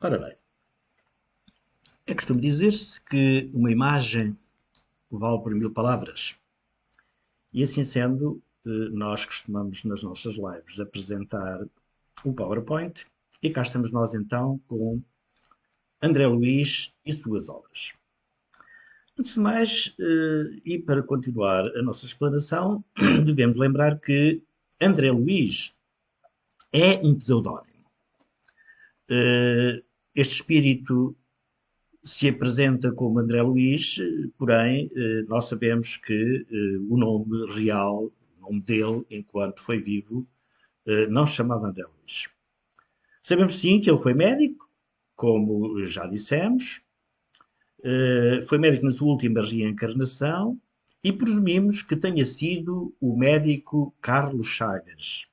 Ora bem, é costume dizer-se que uma imagem vale por mil palavras. E assim sendo, nós costumamos nas nossas lives apresentar um PowerPoint e cá estamos nós então com André Luiz e suas obras. Antes de mais, e para continuar a nossa explanação, devemos lembrar que André Luiz é um pseudónimo. Este espírito se apresenta como André Luiz, porém, nós sabemos que o nome real, o nome dele, enquanto foi vivo, não se chamava André Luiz. Sabemos sim que ele foi médico, como já dissemos, foi médico na sua última reencarnação e presumimos que tenha sido o médico Carlos Chagas,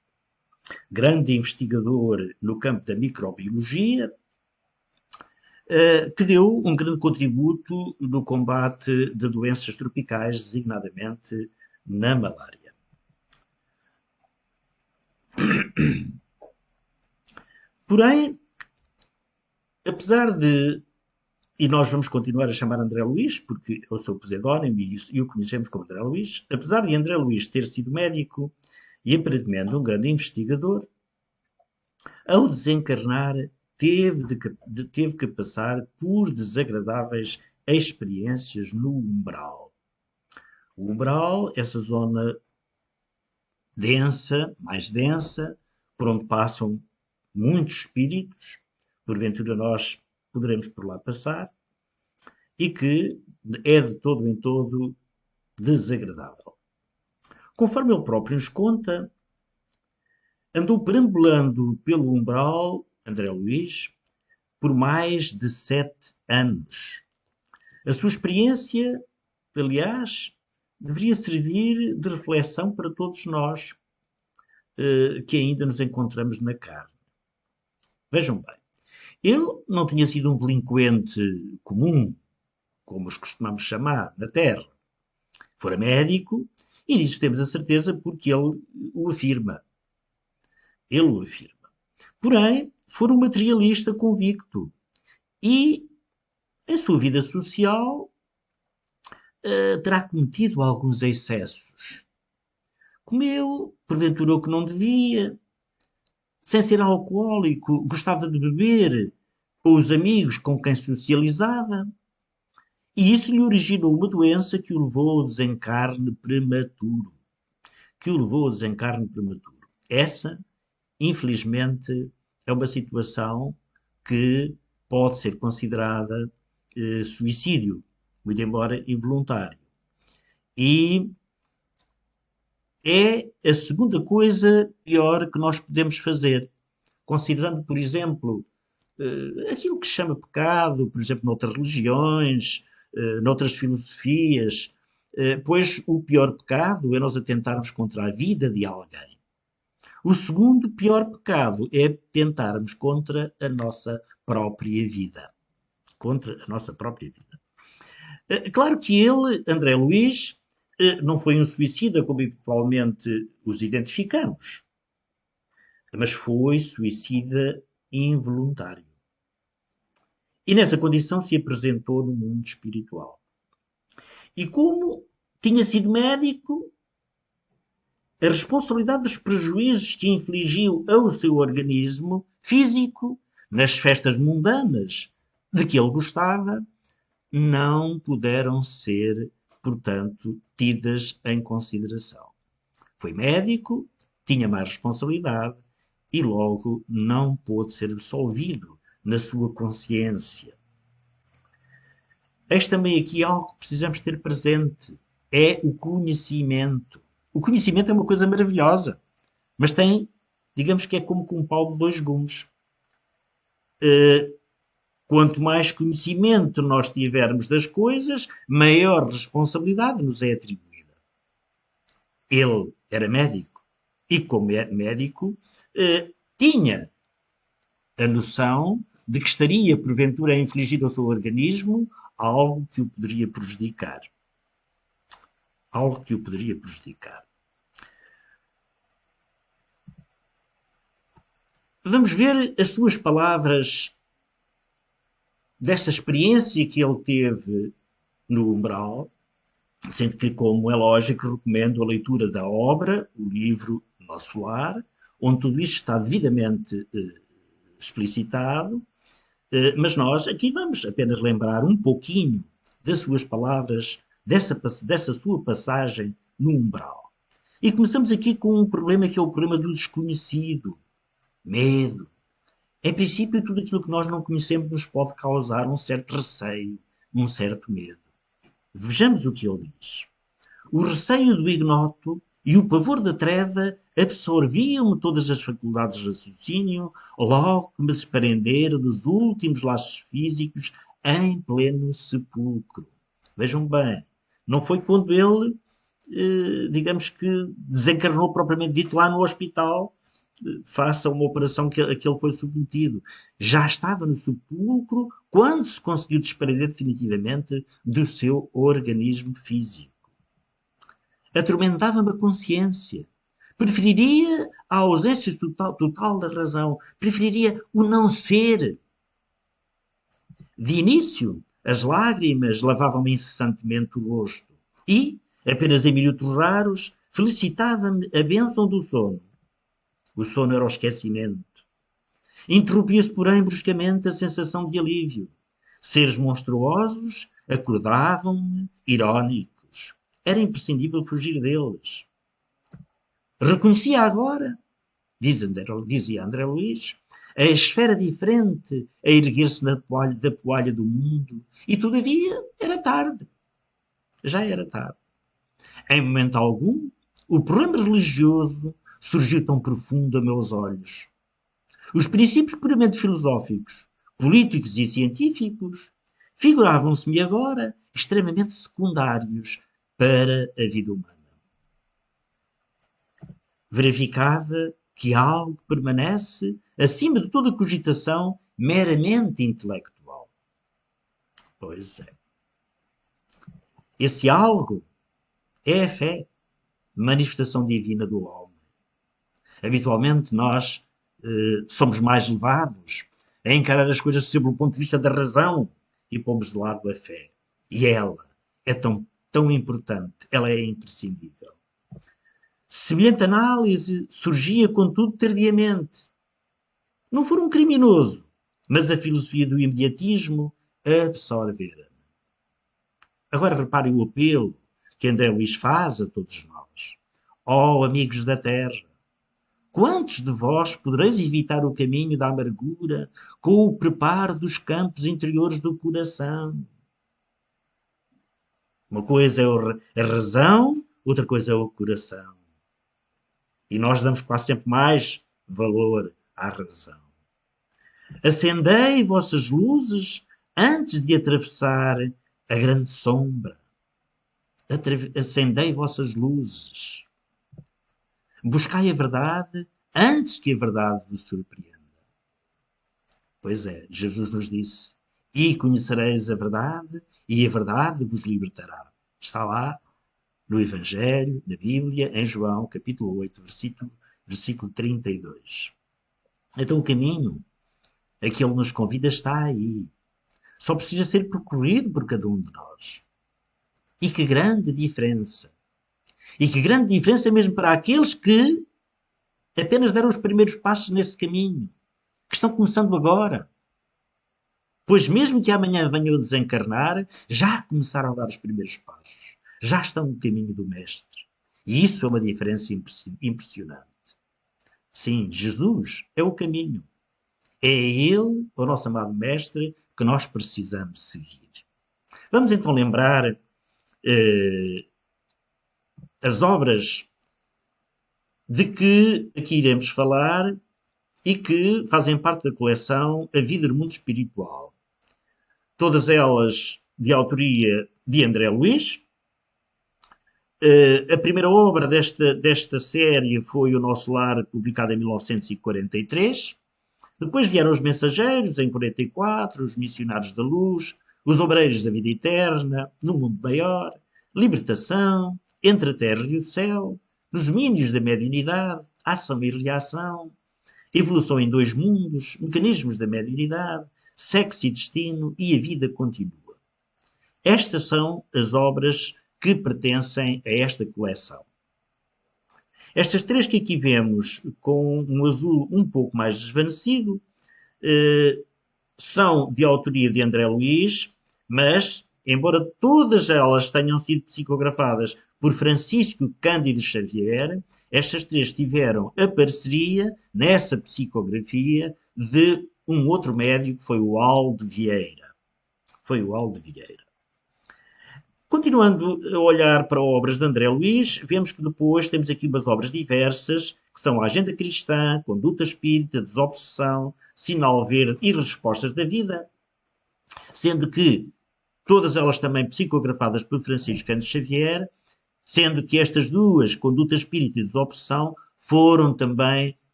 grande investigador no campo da microbiologia, que deu um grande contributo no combate de doenças tropicais, designadamente na malária. Porém, apesar de, e nós vamos continuar a chamar André Luiz, porque é o seu pseudónimo e o conhecemos como André Luiz, apesar de André Luiz ter sido médico e aparentemente um grande investigador, ao desencarnar teve que passar por desagradáveis experiências no umbral. O umbral, essa zona densa, mais densa, por onde passam muitos espíritos, porventura nós poderemos por lá passar, e que é de todo em todo desagradável. Conforme ele próprio nos conta, andou perambulando pelo umbral, André Luiz, por mais de 7 anos. A sua experiência, aliás, deveria servir de reflexão para todos nós que ainda nos encontramos na carne. Vejam bem, ele não tinha sido um delinquente comum, como os costumamos chamar, na Terra. Fora médico, e disso temos a certeza porque ele o afirma. Ele o afirma. Porém, fora um materialista convicto e, em sua vida social, terá cometido alguns excessos. Comeu, porventura, o que não devia, sem ser alcoólico, gostava de beber com os amigos com quem socializava, e isso lhe originou uma doença que o levou ao desencarne prematuro. Essa, infelizmente, é uma situação que pode ser considerada suicídio, muito embora involuntário. E é a segunda coisa pior que nós podemos fazer, considerando, por exemplo, aquilo que se chama pecado, por exemplo, noutras religiões, noutras filosofias, pois o pior pecado é nós atentarmos contra a vida de alguém. O segundo pior pecado é tentarmos contra a nossa própria vida. Contra a nossa própria vida. Claro que ele, André Luiz, não foi um suicida como habitualmente os identificamos, mas foi suicida involuntário. E nessa condição se apresentou no mundo espiritual. E como tinha sido médico, a responsabilidade dos prejuízos que infligiu ao seu organismo físico nas festas mundanas de que ele gostava não puderam ser, portanto, tidas em consideração. Foi médico, tinha mais responsabilidade e logo não pôde ser absolvido na sua consciência. Eis também aqui algo que precisamos ter presente: é o conhecimento. O conhecimento é uma coisa maravilhosa, mas tem, digamos que é como com um pau de dois gumes. Quanto mais conhecimento nós tivermos das coisas, maior responsabilidade nos é atribuída. Ele era médico e, como é médico, tinha a noção de que estaria, porventura, a infligir ao seu organismo algo que o poderia prejudicar. Algo que o poderia prejudicar. Vamos ver as suas palavras desta experiência que ele teve no umbral, sendo que, como é lógico, recomendo a leitura da obra, o livro Nosso Lar, onde tudo isto está devidamente explicitado, mas nós aqui vamos apenas lembrar um pouquinho das suas palavras, dessa sua passagem no umbral. E começamos aqui com um problema que é o problema do desconhecido, medo. Em princípio, tudo aquilo que nós não conhecemos nos pode causar um certo receio, um certo medo. Vejamos o que ele diz. O receio do ignoto e o pavor da treva absorviam-me todas as faculdades de raciocínio, logo que me desprendera dos últimos laços físicos em pleno sepulcro. Vejam bem, não foi quando ele, digamos que, desencarnou propriamente dito lá no hospital, faça uma operação que ele foi submetido. Já estava no sepulcro quando se conseguiu desprender definitivamente do seu organismo físico. Atormentava-me a consciência. Preferiria a ausência total da razão. Preferiria o não ser. De início, as lágrimas lavavam-me incessantemente o rosto. E, apenas em minutos raros, felicitava-me a bênção do sono. O sono era o esquecimento. Interrompia-se, porém, bruscamente a sensação de alívio. Seres monstruosos acordavam-me, irónicos. Era imprescindível fugir deles. Reconhecia agora, dizia André Luís, a esfera diferente a erguer-se da poalha do mundo. E, todavia, era tarde. Já era tarde. Em momento algum, o problema religioso surgiu tão profundo a meus olhos. Os princípios puramente filosóficos, políticos e científicos figuravam-se-me agora extremamente secundários para a vida humana. Verificava que algo permanece acima de toda cogitação meramente intelectual. Pois é. Esse algo é a fé, manifestação divina do homem. Habitualmente nós somos mais levados a encarar as coisas sob o ponto de vista da razão e pomos de lado a fé. E ela é tão importante, ela é imprescindível. Semelhante análise surgia, contudo, tardiamente. Não for um criminoso, mas a filosofia do imediatismo absorvera-me. Agora reparem o apelo que André Luís faz a todos nós. Ó amigos da terra, quantos de vós podereis evitar o caminho da amargura com o preparo dos campos interiores do coração? Uma coisa é a razão, outra coisa é o coração. E nós damos quase sempre mais valor à razão. Acendei vossas luzes antes de atravessar a grande sombra. Acendei vossas luzes. Buscai a verdade antes que a verdade vos surpreenda. Pois é, Jesus nos disse, e conhecereis a verdade, e a verdade vos libertará. Está lá no Evangelho, na Bíblia, em João, capítulo 8, versículo 32. Então o caminho a que ele nos convida está aí. Só precisa ser percorrido por cada um de nós. E que grande diferença! E que grande diferença mesmo para aqueles que apenas deram os primeiros passos nesse caminho, que estão começando agora. Pois mesmo que amanhã venham a desencarnar, já começaram a dar os primeiros passos. Já estão no caminho do Mestre. E isso é uma diferença impressionante. Sim, Jesus é o caminho. É Ele, o nosso amado Mestre, que nós precisamos seguir. Vamos então lembrar as obras de que aqui iremos falar e que fazem parte da coleção A Vida no Mundo Espiritual. Todas elas de autoria de André Luís. A primeira obra desta série foi O Nosso Lar, publicada em 1943. Depois vieram Os Mensageiros, em 44, Os Missionários da Luz, Os Obreiros da Vida Eterna, No Mundo Maior, Libertação, Entre a Terra e o Céu, Nos Domínios da Mediunidade, Ação e Reação, Evolução em Dois Mundos, Mecanismos da Mediunidade, Sexo e Destino e A Vida Continua. Estas são as obras que pertencem a esta coleção. Estas três que aqui vemos, com um azul um pouco mais desvanecido, são de autoria de André Luiz, mas, embora todas elas tenham sido psicografadas por Francisco Cândido Xavier, estas três tiveram a parceria nessa psicografia de um outro médico, que foi o Aldo Vieira. Continuando a olhar para obras de André Luiz, vemos que depois temos aqui umas obras diversas, que são a Agenda Cristã, Conduta Espírita, Desobsessão, Sinal Verde e Respostas da Vida, sendo que todas elas também psicografadas por Francisco Cândido Xavier, sendo que estas duas, Conduta Espírita e Desobsessão, foram também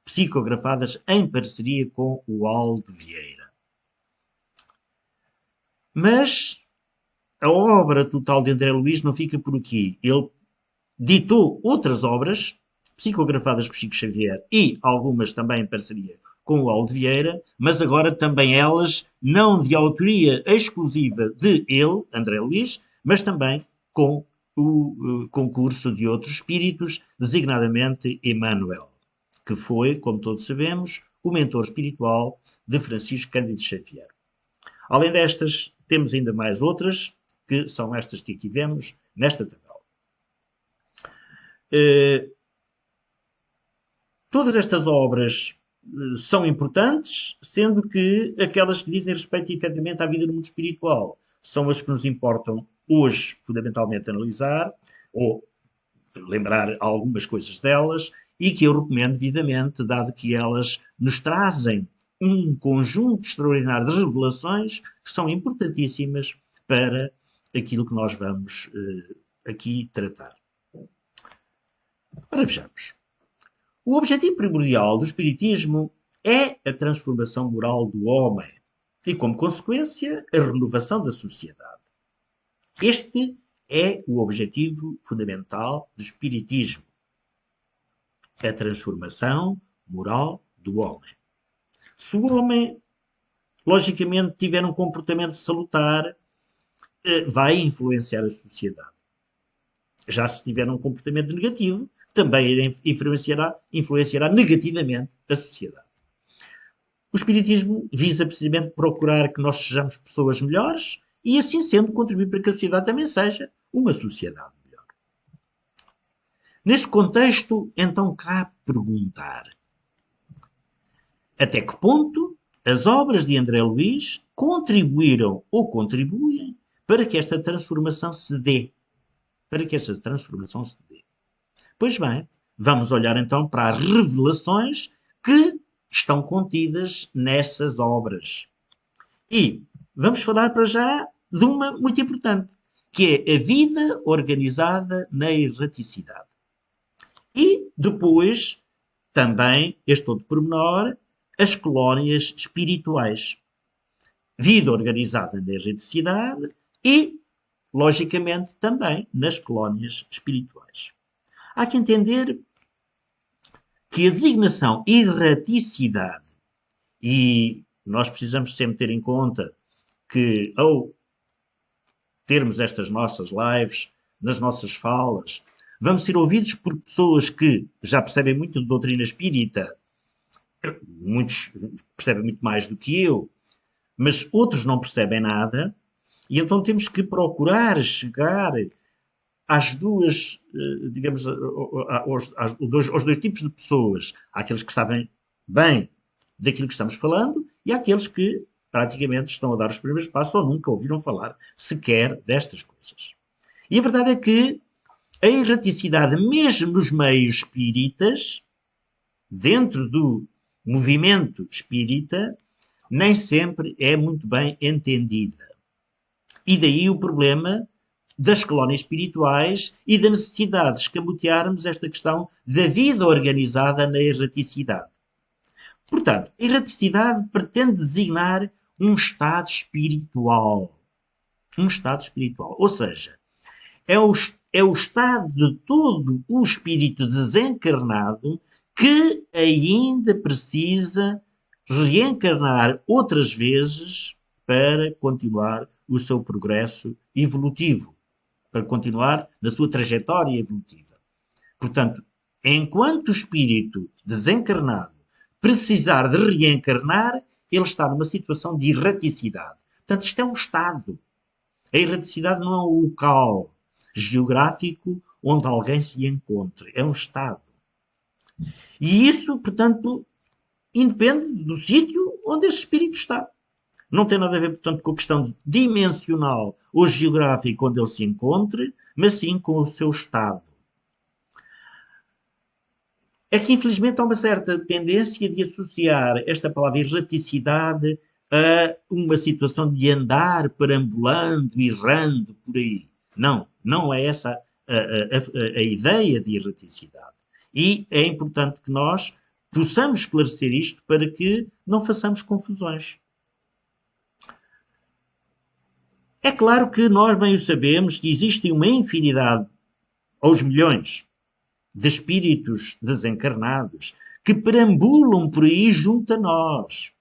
psicografadas em parceria com o Aldo Vieira. Mas a obra total de André Luiz não fica por aqui. Ele ditou outras obras, psicografadas por Chico Xavier e algumas também em parceria com o Aldo Vieira, mas agora também elas não de autoria exclusiva de ele, André Luiz, mas também com o concurso de outros espíritos, designadamente Emmanuel, que foi, como todos sabemos, o mentor espiritual de Francisco Cândido Xavier. Além destas, temos ainda mais outras, que são estas que aqui vemos nesta tabela. Todas estas obras são importantes, sendo que aquelas que dizem respeito efetivamente à vida no mundo espiritual são as que nos importam hoje, fundamentalmente, analisar, ou lembrar algumas coisas delas, e que eu recomendo vivamente, dado que elas nos trazem um conjunto extraordinário de revelações que são importantíssimas para aquilo que nós vamos aqui tratar. Ora, vejamos. O objetivo primordial do Espiritismo é a transformação moral do homem e, como consequência, a renovação da sociedade. Este é o objetivo fundamental do Espiritismo. A transformação moral do homem. Se o homem, logicamente, tiver um comportamento salutar, vai influenciar a sociedade. Já se tiver um comportamento negativo, também influenciará negativamente a sociedade. O Espiritismo visa precisamente procurar que nós sejamos pessoas melhores e, assim sendo, contribuir para que a sociedade também seja uma sociedade melhor. Neste contexto, então, cabe perguntar: até que ponto as obras de André Luiz contribuíram ou contribuem para que esta transformação se dê? Pois bem, vamos olhar então para as revelações que estão contidas nessas obras. E vamos falar para já de uma muito importante, que é a vida organizada na erraticidade. E depois, também, este outro pormenor, as colónias espirituais. Vida organizada na erraticidade e, logicamente, também nas colónias espirituais. Há que entender que a designação erraticidade, e nós precisamos sempre ter em conta que, ao termos estas nossas lives, nas nossas falas, vamos ser ouvidos por pessoas que já percebem muito de doutrina espírita, muitos percebem muito mais do que eu, mas outros não percebem nada, e então temos que procurar chegar às duas, digamos, aos dois tipos de pessoas. Há aqueles que sabem bem daquilo que estamos falando e há aqueles que praticamente estão a dar os primeiros passos ou nunca ouviram falar sequer destas coisas. E a verdade é que a erraticidade, mesmo nos meios espíritas, dentro do movimento espírita, nem sempre é muito bem entendida. E daí o problema das colónias espirituais e da necessidade de escamotearmos esta questão da vida organizada na erraticidade. Portanto, a erraticidade pretende designar um estado espiritual. Um estado espiritual. Ou seja, é o estado de todo o espírito desencarnado que ainda precisa reencarnar outras vezes para continuar o seu progresso evolutivo, para continuar na sua trajetória evolutiva. Portanto, enquanto o espírito desencarnado precisar de reencarnar, ele está numa situação de erraticidade. Portanto, isto é um estado. A erraticidade não é um local geográfico onde alguém se encontre, é um estado. E isso, portanto, independe do sítio onde esse espírito está. Não tem nada a ver, portanto, com a questão dimensional ou geográfica onde ele se encontre, mas sim com o seu estado. É que, infelizmente, há uma certa tendência de associar esta palavra erraticidade a uma situação de andar perambulando, errando por aí. Não, não é essa a ideia de erraticidade. E é importante que nós possamos esclarecer isto para que não façamos confusões. É claro que nós bem o sabemos que existe uma infinidade, aos milhões, de espíritos desencarnados que perambulam por aí junto a nós.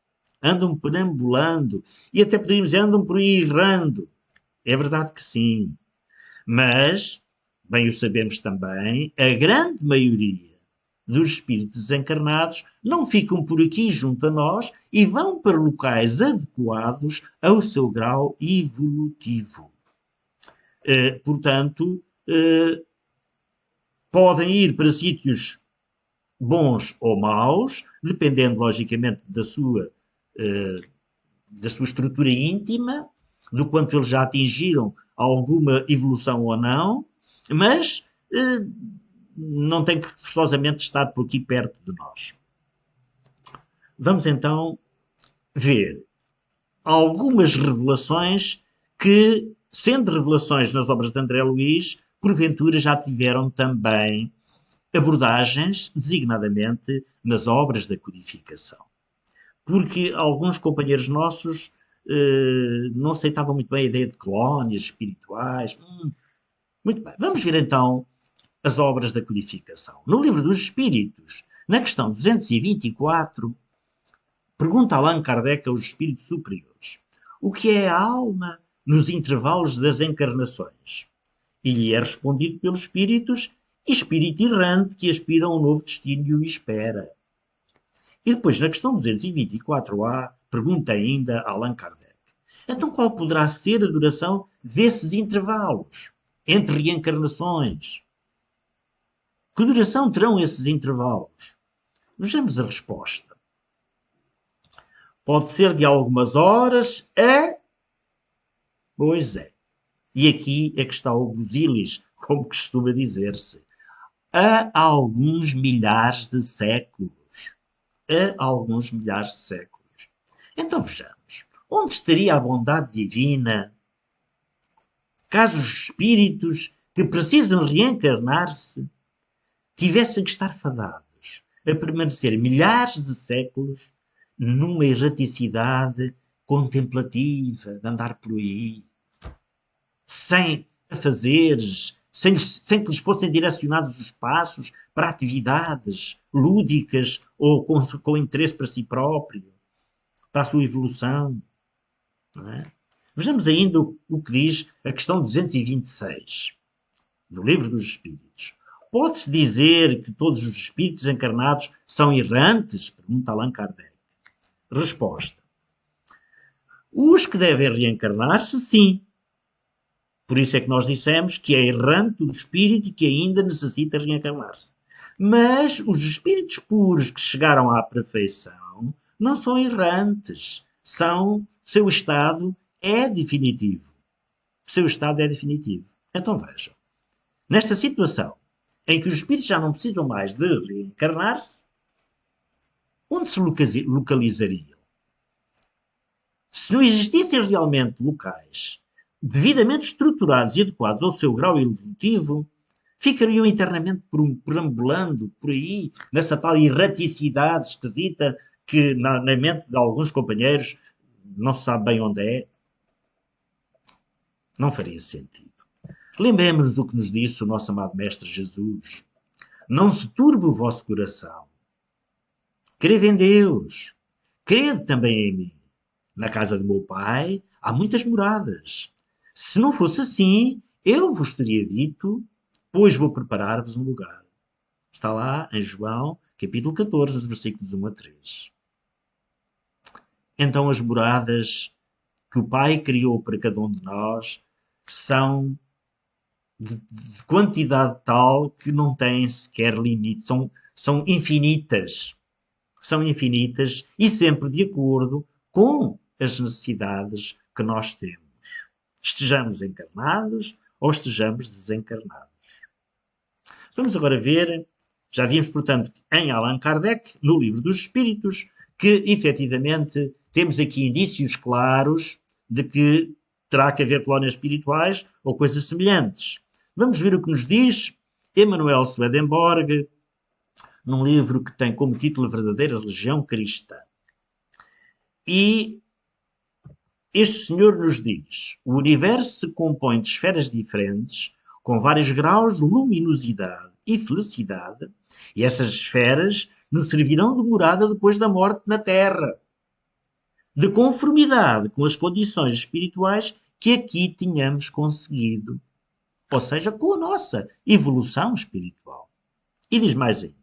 Andam perambulando e até poderíamos dizer andam por aí errando. É verdade que sim. Mas, bem o sabemos também, a grande maioria dos espíritos desencarnados não ficam por aqui junto a nós e vão para locais adequados ao seu grau evolutivo. Portanto, podem ir para sítios bons ou maus, dependendo, logicamente, da sua estrutura íntima, do quanto eles já atingiram alguma evolução ou não, mas não tem que forçosamente estar por aqui perto de nós. Vamos então ver algumas revelações que, sendo revelações nas obras de André Luiz, porventura já tiveram também abordagens, designadamente nas obras da codificação. Porque alguns companheiros nossos não aceitavam muito bem a ideia de colónias espirituais. Muito bem, vamos ver então as obras da codificação. No Livro dos Espíritos, na questão 224, pergunta Allan Kardec aos espíritos superiores: o que é a alma nos intervalos das encarnações? E lhe é respondido pelos espíritos: espírito errante que aspira a um novo destino e o espera. E depois, na questão 224A, pergunta ainda Allan Kardec: então qual poderá ser a duração desses intervalos entre reencarnações? Que duração terão esses intervalos? Vejamos a resposta. Pode ser de algumas horas a... Pois é. E aqui é que está o busilis, como costuma dizer-se. A alguns milhares de séculos. A alguns milhares de séculos. Então vejamos. Onde estaria a bondade divina caso os espíritos que precisam reencarnar-se tivessem que estar fadados a permanecer milhares de séculos numa erraticidade contemplativa, de andar por aí, sem afazeres, sem que lhes fossem direcionados os passos para atividades lúdicas ou com interesse para si próprio, para a sua evolução. Não é? Vejamos ainda o que diz a questão 226 do Livro dos Espíritos. Pode-se dizer que todos os espíritos encarnados são errantes? Pergunta Allan Kardec. Resposta. Os que devem reencarnar-se, sim. Por isso é que nós dissemos que é errante o espírito que ainda necessita reencarnar-se. Mas os espíritos puros que chegaram à perfeição não são errantes. Seu estado é definitivo. Seu estado é definitivo. Então vejam. Nesta situação, em que os espíritos já não precisam mais de reencarnar-se, onde se localizariam? Se não existissem realmente locais devidamente estruturados e adequados ao seu grau evolutivo, ficariam eternamente perambulando por aí, nessa tal erraticidade esquisita que na mente de alguns companheiros não se sabe bem onde é. Não faria sentido. Lembremos-nos o que nos disse o nosso amado Mestre Jesus. Não se turbe o vosso coração. Crede em Deus, crede também em mim. Na casa do meu pai há muitas moradas. Se não fosse assim, eu vos teria dito, pois vou preparar-vos um lugar. Está lá em João, capítulo 14, os versículos 1 a 3. Então as moradas que o Pai criou para cada um de nós são de quantidade tal que não têm sequer limite, são infinitas. São infinitas e sempre de acordo com as necessidades que nós temos. Estejamos encarnados ou estejamos desencarnados. Vamos agora ver, já vimos, portanto, em Allan Kardec, no Livro dos Espíritos, que efetivamente temos aqui indícios claros de que terá que haver colónias espirituais ou coisas semelhantes. Vamos ver o que nos diz Emanuel Swedenborg, num livro que tem como título A Verdadeira Religião Cristã. E este senhor nos diz: o universo se compõe de esferas diferentes, com vários graus de luminosidade e felicidade, e essas esferas nos servirão de morada depois da morte na Terra, de conformidade com as condições espirituais que aqui tínhamos conseguido, ou seja, com a nossa evolução espiritual. E diz mais ainda: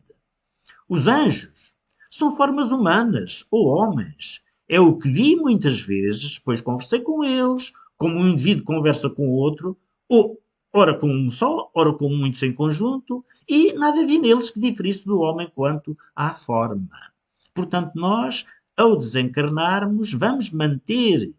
os anjos são formas humanas ou homens. É o que vi muitas vezes, pois conversei com eles, como um indivíduo conversa com outro, ou ora com um só, ora com muitos em conjunto, e nada vi neles que diferisse do homem quanto à forma. Portanto, nós, ao desencarnarmos, vamos manter,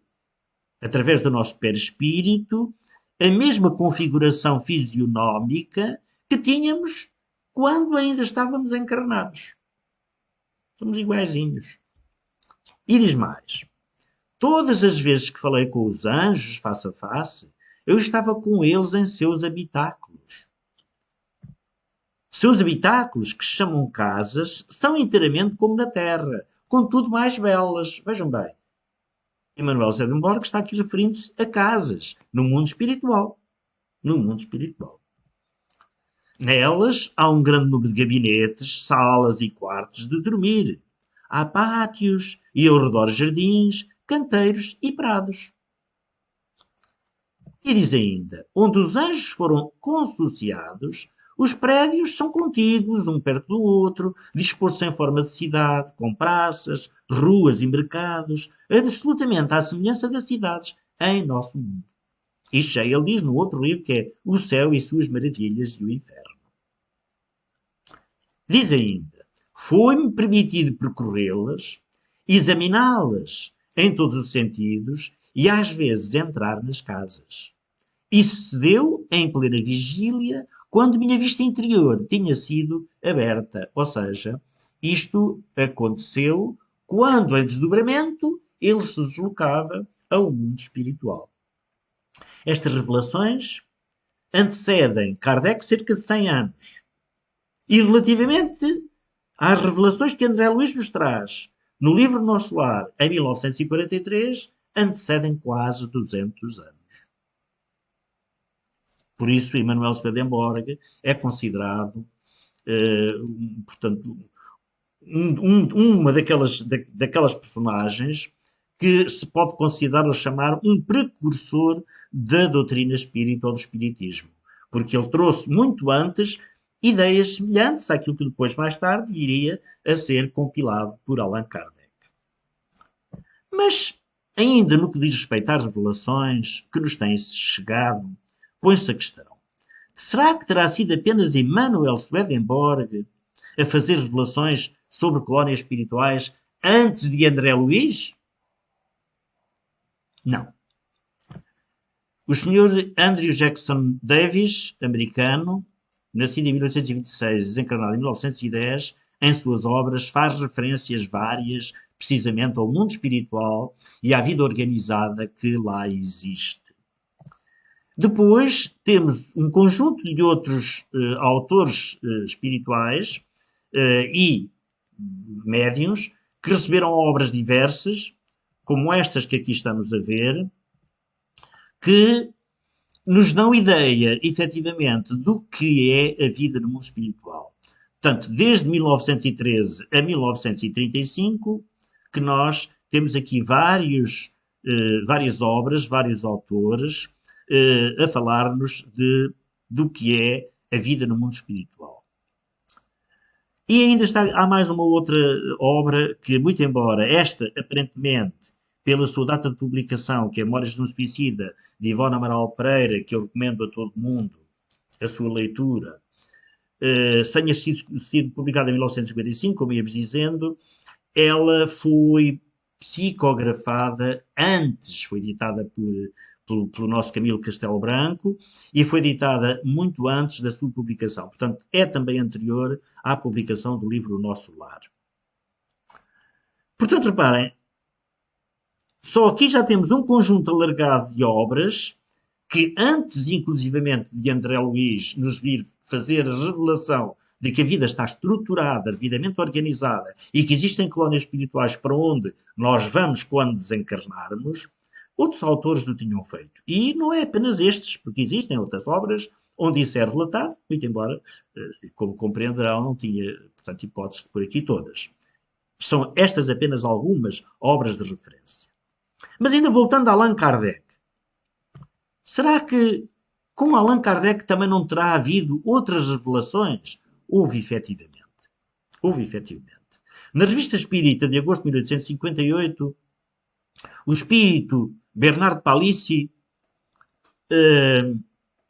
através do nosso perispírito, a mesma configuração fisionómica que tínhamos quando ainda estávamos encarnados. Somos iguaizinhos. E diz mais: todas as vezes que falei com os anjos face a face, eu estava com eles em seus habitáculos. Seus habitáculos, que se chamam casas, são inteiramente como na Terra, contudo mais belas. Vejam bem, Emanuel Swedenborg está aqui referindo-se a casas, no mundo espiritual. No mundo espiritual. Nelas há um grande número de gabinetes, salas e quartos de dormir. Há pátios e ao redor jardins, canteiros e prados. E diz ainda: onde os anjos foram consociados, os prédios são contíguos, um perto do outro, dispostos em forma de cidade, com praças, ruas e mercados, absolutamente à semelhança das cidades em nosso mundo. Isto já ele diz no outro livro, que é O Céu e Suas Maravilhas e o Inferno. Diz ainda: foi-me permitido percorrê-las, examiná-las em todos os sentidos e às vezes entrar nas casas. Isso se deu em plena vigília, quando minha vista interior tinha sido aberta. Ou seja, isto aconteceu quando, em desdobramento, ele se deslocava ao mundo espiritual. Estas revelações antecedem Kardec cerca de 100 anos. E relativamente às revelações que André Luiz nos traz no livro Nosso Lar, em 1943, antecedem quase 200 anos. Por isso, Emanuel Swedenborg é considerado, portanto, uma daquelas personagens que se pode considerar ou chamar um precursor da doutrina espírita ou do espiritismo. Porque ele trouxe muito antes ideias semelhantes àquilo que depois, mais tarde, viria a ser compilado por Allan Kardec. Mas, ainda no que diz respeito às revelações que nos têm chegado, põe-se a questão: será que terá sido apenas Emanuel Swedenborg a fazer revelações sobre colónias espirituais antes de André Luiz? Não. O Sr. Andrew Jackson Davis, americano, nascido em 1826 e desencarnado em 1910, em suas obras faz referências várias, precisamente ao mundo espiritual e à vida organizada que lá existe. Depois temos um conjunto de outros autores espirituais e médiuns que receberam obras diversas, como estas que aqui estamos a ver, que nos dão ideia, efetivamente, do que é a vida no mundo espiritual. Portanto, desde 1913 a 1935, que nós temos aqui várias obras, vários autores a falar-nos do que é a vida no mundo espiritual. E ainda há mais uma outra obra que, muito embora esta, aparentemente, pela sua data de publicação, que é Memórias de um Suicida, de Ivone Amaral Pereira, que eu recomendo a todo mundo a sua leitura, tenha sido publicada em 1955, como íamos dizendo, ela foi psicografada antes, foi editada pelo nosso Camilo Castelo Branco e foi editada muito antes da sua publicação. Portanto, é também anterior à publicação do livro O Nosso Lar. Portanto, reparem, só aqui já temos um conjunto alargado de obras que antes, inclusivamente, de André Luiz nos vir fazer a revelação de que a vida está estruturada, devidamente organizada e que existem colónias espirituais para onde nós vamos quando desencarnarmos, outros autores não tinham feito. E não é apenas estes, porque existem outras obras onde isso é relatado, muito embora, como compreenderão, não tinha, portanto, hipótese de pôr aqui todas. São estas apenas algumas obras de referência. Mas ainda voltando a Allan Kardec, será que com Allan Kardec também não terá havido outras revelações? Houve efetivamente. Houve efetivamente. Na Revista Espírita de agosto de 1858, o espírito Bernardo Palissy,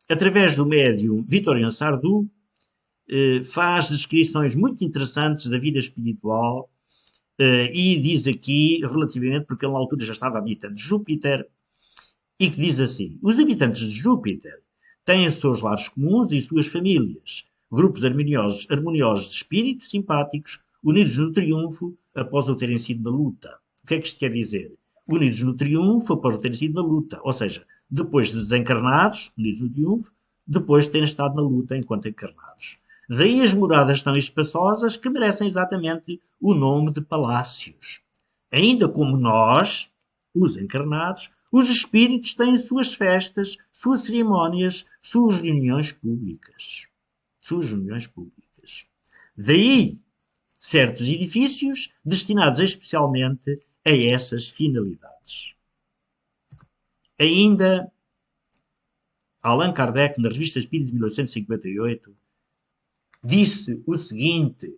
através do médium Victorien Sardou, faz descrições muito interessantes da vida espiritual e diz aqui, relativamente, porque ele na altura já estava habitante de Júpiter, e que diz assim: os habitantes de Júpiter têm os seus lares comuns e suas famílias, grupos harmoniosos de espíritos simpáticos, unidos no triunfo após o terem sido na luta. O que é que isto quer dizer? Unidos no triunfo após o terem sido na luta. Ou seja, depois de desencarnados, unidos no triunfo, depois de terem estado na luta enquanto encarnados. Daí as moradas tão espaçosas que merecem exatamente o nome de palácios. Ainda como nós, os encarnados, os espíritos têm suas festas, suas cerimónias, suas reuniões públicas. Suas reuniões públicas. Daí certos edifícios destinados especialmente a essas finalidades. Ainda, Allan Kardec, na Revista Espírita de 1858, disse o seguinte,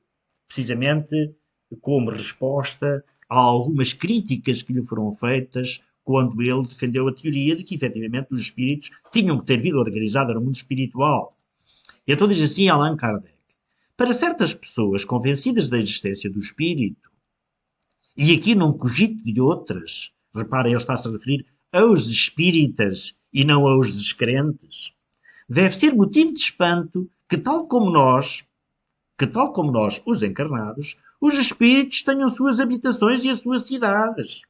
precisamente como resposta a algumas críticas que lhe foram feitas quando ele defendeu a teoria de que, efetivamente, os espíritos tinham que ter vida organizada no mundo espiritual. E então diz assim Allan Kardec: para certas pessoas convencidas da existência do espírito, e aqui não cogito de outras, repara, ele está-se a referir aos espíritas e não aos descrentes, deve ser motivo de espanto que, tal como nós, os encarnados, os espíritos tenham suas habitações e as suas cidades.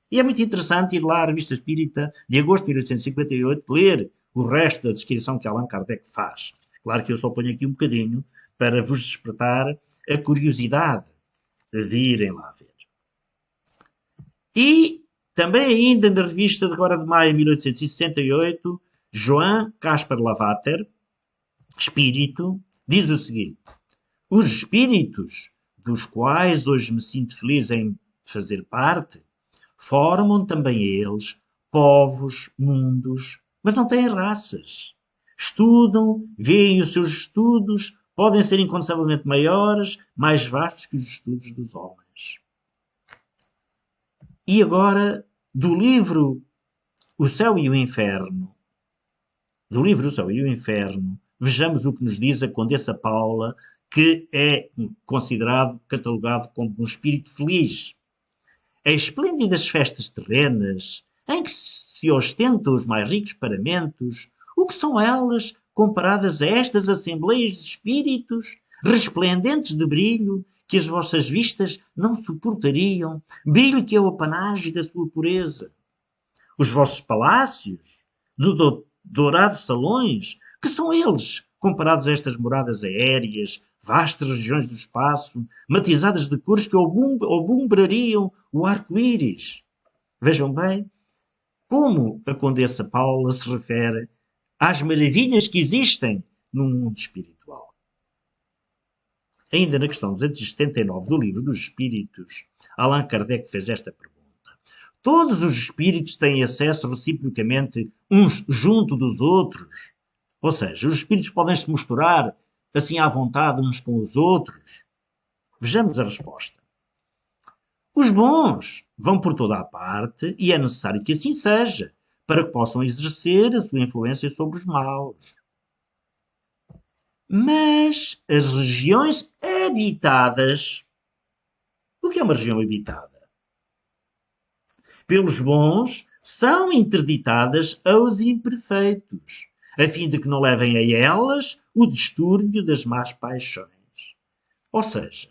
E é muito interessante ir lá à Revista Espírita de agosto de 1858, ler o resto da descrição que Allan Kardec faz. Claro que eu só ponho aqui um bocadinho para vos despertar a curiosidade de irem lá ver. E também ainda na revista de agora de maio de 1868, Joan Caspar Lavater, espírito, diz o seguinte: os espíritos, dos quais hoje me sinto feliz em fazer parte, formam também eles povos, mundos, mas não têm raças. Estudam, veem os seus estudos, podem ser inconcebivelmente maiores, mais vastos que os estudos dos homens. E agora, do livro O Céu e o Inferno, vejamos o que nos diz a Condessa Paula, que é catalogado como um espírito feliz. As esplêndidas festas terrenas, em que se ostentam os mais ricos paramentos, o que são elas comparadas a estas assembleias de espíritos, resplendentes de brilho, que as vossas vistas não suportariam, brilho que é o apanágio da sua pureza. Os vossos palácios, dourados salões, que são eles comparados a estas moradas aéreas, vastas regiões do espaço, matizadas de cores que obumbrariam o arco-íris. Vejam bem como a Condessa Paula se refere às maravilhas que existem no mundo espiritual. Ainda na questão 279 do Livro dos Espíritos, Allan Kardec fez esta pergunta. Todos os espíritos têm acesso reciprocamente uns junto dos outros? Ou seja, os espíritos podem se misturar assim à vontade uns com os outros? Vejamos a resposta. Os bons vão por toda a parte e é necessário que assim seja, para que possam exercer a sua influência sobre os maus. Mas as regiões habitadas. O que é uma região habitada? Pelos bons, são interditadas aos imperfeitos, a fim de que não levem a elas o distúrbio das más paixões. Ou seja,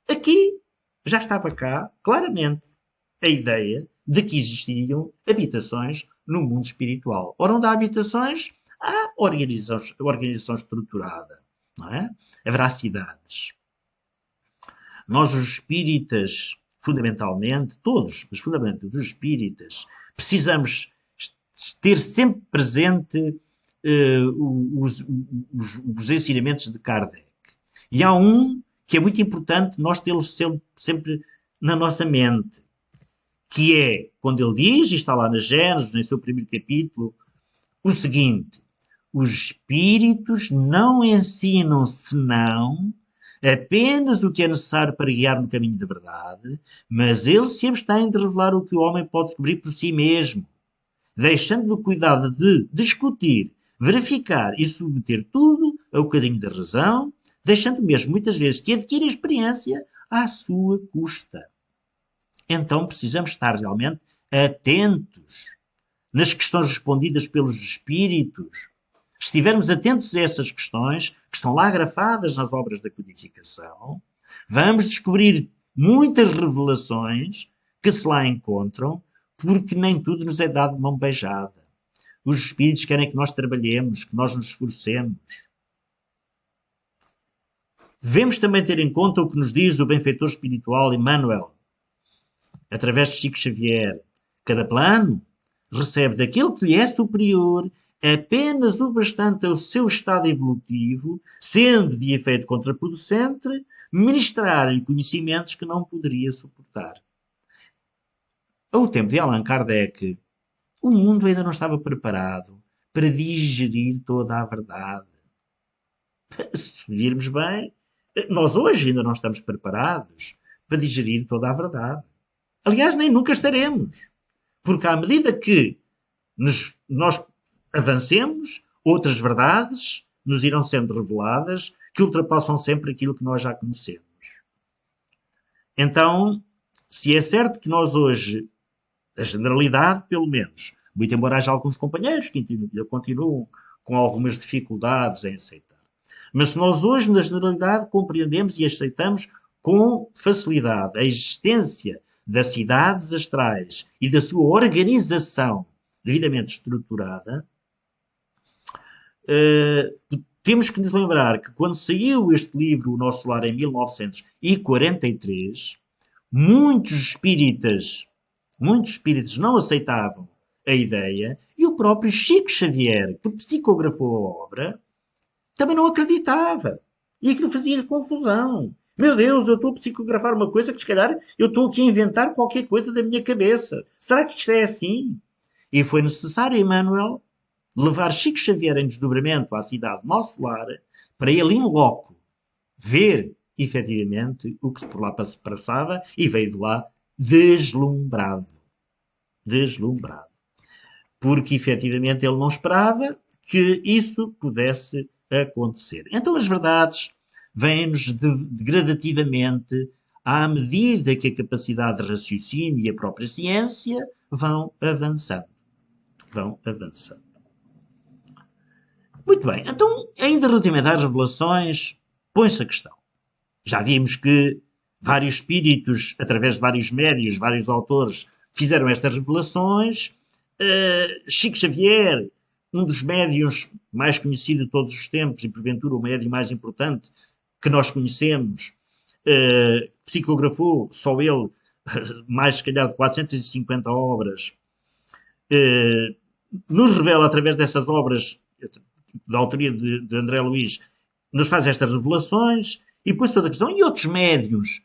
aqui já estava cá, claramente, a ideia de que existiriam habitações no mundo espiritual. Ora, onde há habitações, há organização estruturada, não é? Haverá cidades. Nós, os espíritas, fundamentalmente, todos, mas fundamentalmente os espíritas, precisamos ter sempre presente os ensinamentos de Kardec. E há um que é muito importante nós tê-los sempre na nossa mente, que é quando ele diz, e está lá na Gênesis, no seu primeiro capítulo, o seguinte: os espíritos não ensinam senão apenas o que é necessário para guiar no caminho da verdade, mas eles se abstêm de revelar o que o homem pode descobrir por si mesmo, deixando o cuidado de discutir, verificar e submeter tudo ao caminho da razão, deixando mesmo muitas vezes que adquira experiência à sua custa. Então precisamos estar realmente atentos nas questões respondidas pelos espíritos. Se estivermos atentos a essas questões, que estão lá grafadas nas obras da codificação, vamos descobrir muitas revelações que se lá encontram, porque nem tudo nos é dado de mão beijada. Os espíritos querem que nós trabalhemos, que nós nos esforcemos. Devemos também ter em conta o que nos diz o benfeitor espiritual Emmanuel, através de Chico Xavier. Cada plano recebe daquele que lhe é superior apenas o bastante ao seu estado evolutivo, sendo de efeito contraproducente ministrar-lhe conhecimentos que não poderia suportar. Ao tempo de Allan Kardec, o mundo ainda não estava preparado para digerir toda a verdade. Se virmos bem, nós hoje ainda não estamos preparados para digerir toda a verdade. Aliás, nem nunca estaremos. Porque à medida que nós avancemos, outras verdades nos irão sendo reveladas que ultrapassam sempre aquilo que nós já conhecemos. Então, se é certo que nós hoje, a generalidade pelo menos, muito embora haja alguns companheiros que continuam com algumas dificuldades em aceitar, mas se nós hoje, na generalidade, compreendemos e aceitamos com facilidade a existência das cidades astrais e da sua organização devidamente estruturada, temos que nos lembrar que quando saiu este livro, O Nosso Lar, em 1943, muitos espíritas não aceitavam a ideia e o próprio Chico Xavier, que psicografou a obra, também não acreditava. E aquilo fazia-lhe confusão. Meu Deus, eu estou a psicografar uma coisa que, se calhar, eu estou aqui a inventar qualquer coisa da minha cabeça. Será que isto é assim? E foi necessário, Emmanuel, levar Chico Xavier em desdobramento à cidade Nosso Lar, para ele, in loco, ver, efetivamente, o que se por lá passava, e veio de lá deslumbrado. Deslumbrado. Porque, efetivamente, ele não esperava que isso pudesse acontecer. Então, as verdades vêm-nos gradativamente à medida que a capacidade de raciocínio e a própria ciência vão avançando. Vão avançando. Muito bem, então, ainda relativamente às revelações, põe-se a questão. Já vimos que vários espíritos, através de vários médios, vários autores, fizeram estas revelações. Chico Xavier, um dos médiuns mais conhecidos de todos os tempos, e porventura o médium mais importante que nós conhecemos, psicografou, só ele, mais se calhar de 450 obras, nos revela através dessas obras, da autoria de André Luiz, nos faz estas revelações, E depois toda a questão, e outros médiuns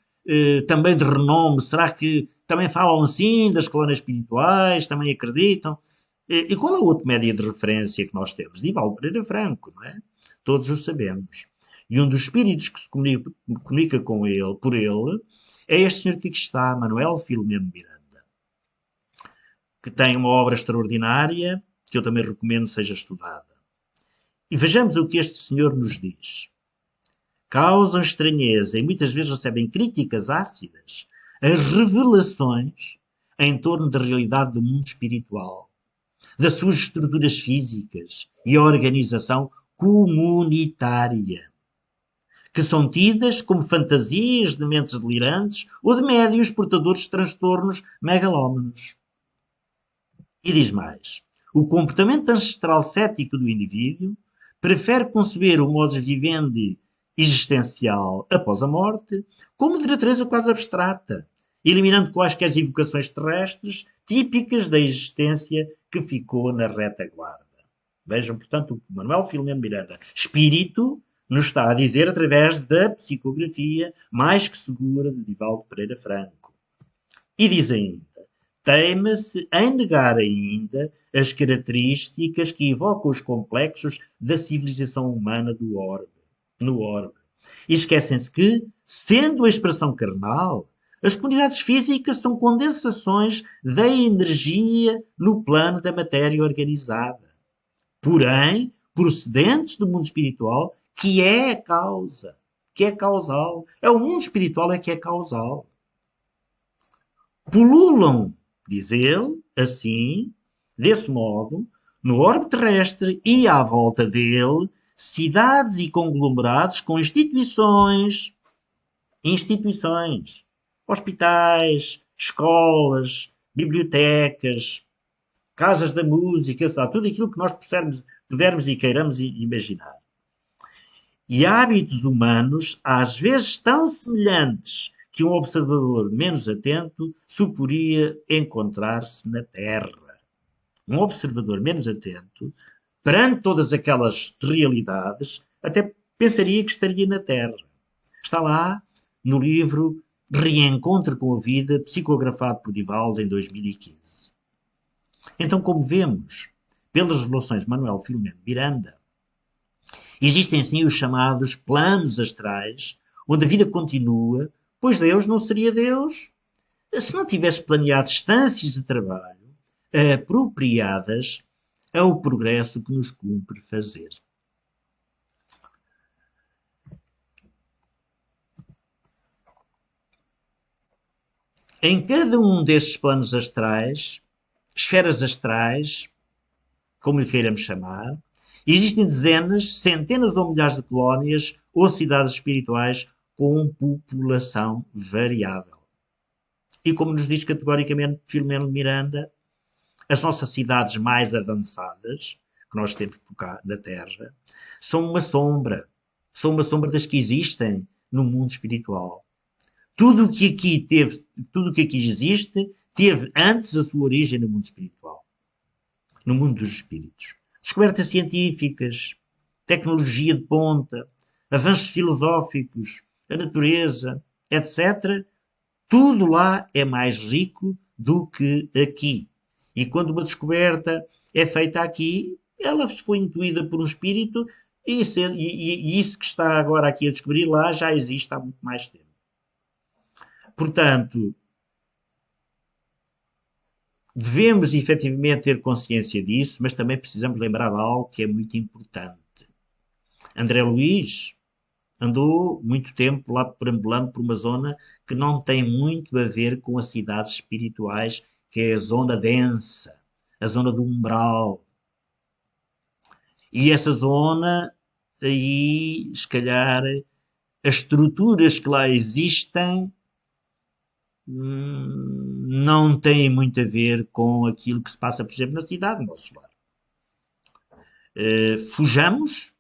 também de renome, será que também falam assim das colónias espirituais, também acreditam? E qual é o outro médio de referência que nós temos? Divaldo Pereira Franco, não é? Todos o sabemos. E um dos espíritos que se comunica com ele, por ele, é este senhor que aqui está, Manuel Filomeno Miranda, que tem uma obra extraordinária, que eu também recomendo seja estudada. E vejamos o que este senhor nos diz. Causam estranheza e muitas vezes recebem críticas ácidas as revelações em torno da realidade do mundo espiritual, das suas estruturas físicas e a organização comunitária, que são tidas como fantasias de mentes delirantes ou de médios portadores de transtornos megalómanos. E diz mais: o comportamento ancestral cético do indivíduo prefere conceber o modus vivendi existencial após a morte como de natureza quase abstrata, eliminando quaisquer evocações terrestres típicas da existência que ficou na retaguarda. Vejam, portanto, o que Manuel Filomeno Miranda, espírito, nos está a dizer através da psicografia mais que segura de Divaldo Pereira Franco. E diz ainda: teima-se em negar ainda as características que evocam os complexos da civilização humana no orbe. E esquecem-se que, sendo a expressão carnal, as comunidades físicas são condensações da energia no plano da matéria organizada. Porém, procedentes do mundo espiritual, que é a causa, que é causal. É o mundo espiritual é que é causal. Pululam, diz ele, assim, desse modo, no orbe terrestre e à volta dele, cidades e conglomerados com instituições, hospitais, escolas, bibliotecas, casas da música, sabe, tudo aquilo que nós pudermos e queiramos imaginar. E hábitos humanos, às vezes tão semelhantes que um observador menos atento suporia encontrar-se na Terra. Um observador menos atento, perante todas aquelas realidades, até pensaria que estaria na Terra. Está lá no livro Reencontro com a Vida, psicografado por Divaldo em 2015. Então, como vemos, pelas revelações de Manuel Filomeno Miranda, existem sim os chamados planos astrais, onde a vida continua, pois Deus não seria Deus se não tivesse planeado instâncias de trabalho apropriadas ao progresso que nos cumpre fazer. Em cada um destes planos astrais, esferas astrais, como lhe queiramos chamar, existem dezenas, centenas ou milhares de colónias ou cidades espirituais com população variável. E como nos diz categoricamente Filomeno Miranda, as nossas cidades mais avançadas, que nós temos por cá na Terra, são uma sombra das que existem no mundo espiritual. Tudo o que aqui existe, teve antes a sua origem no mundo espiritual, no mundo dos espíritos. Descobertas científicas, tecnologia de ponta, avanços filosóficos, a natureza, etc. Tudo lá é mais rico do que aqui. E quando uma descoberta é feita aqui, ela foi intuída por um espírito e isso que está agora aqui a descobrir lá já existe há muito mais tempo. Portanto, devemos efetivamente ter consciência disso, mas também precisamos lembrar algo que é muito importante. André Luiz andou muito tempo lá perambulando por uma zona que não tem muito a ver com as cidades espirituais, que é a zona densa, a zona do umbral. E essa zona, aí, se calhar, as estruturas que lá existem não têm muito a ver com aquilo que se passa, por exemplo, na cidade, no nosso lar. Fujamos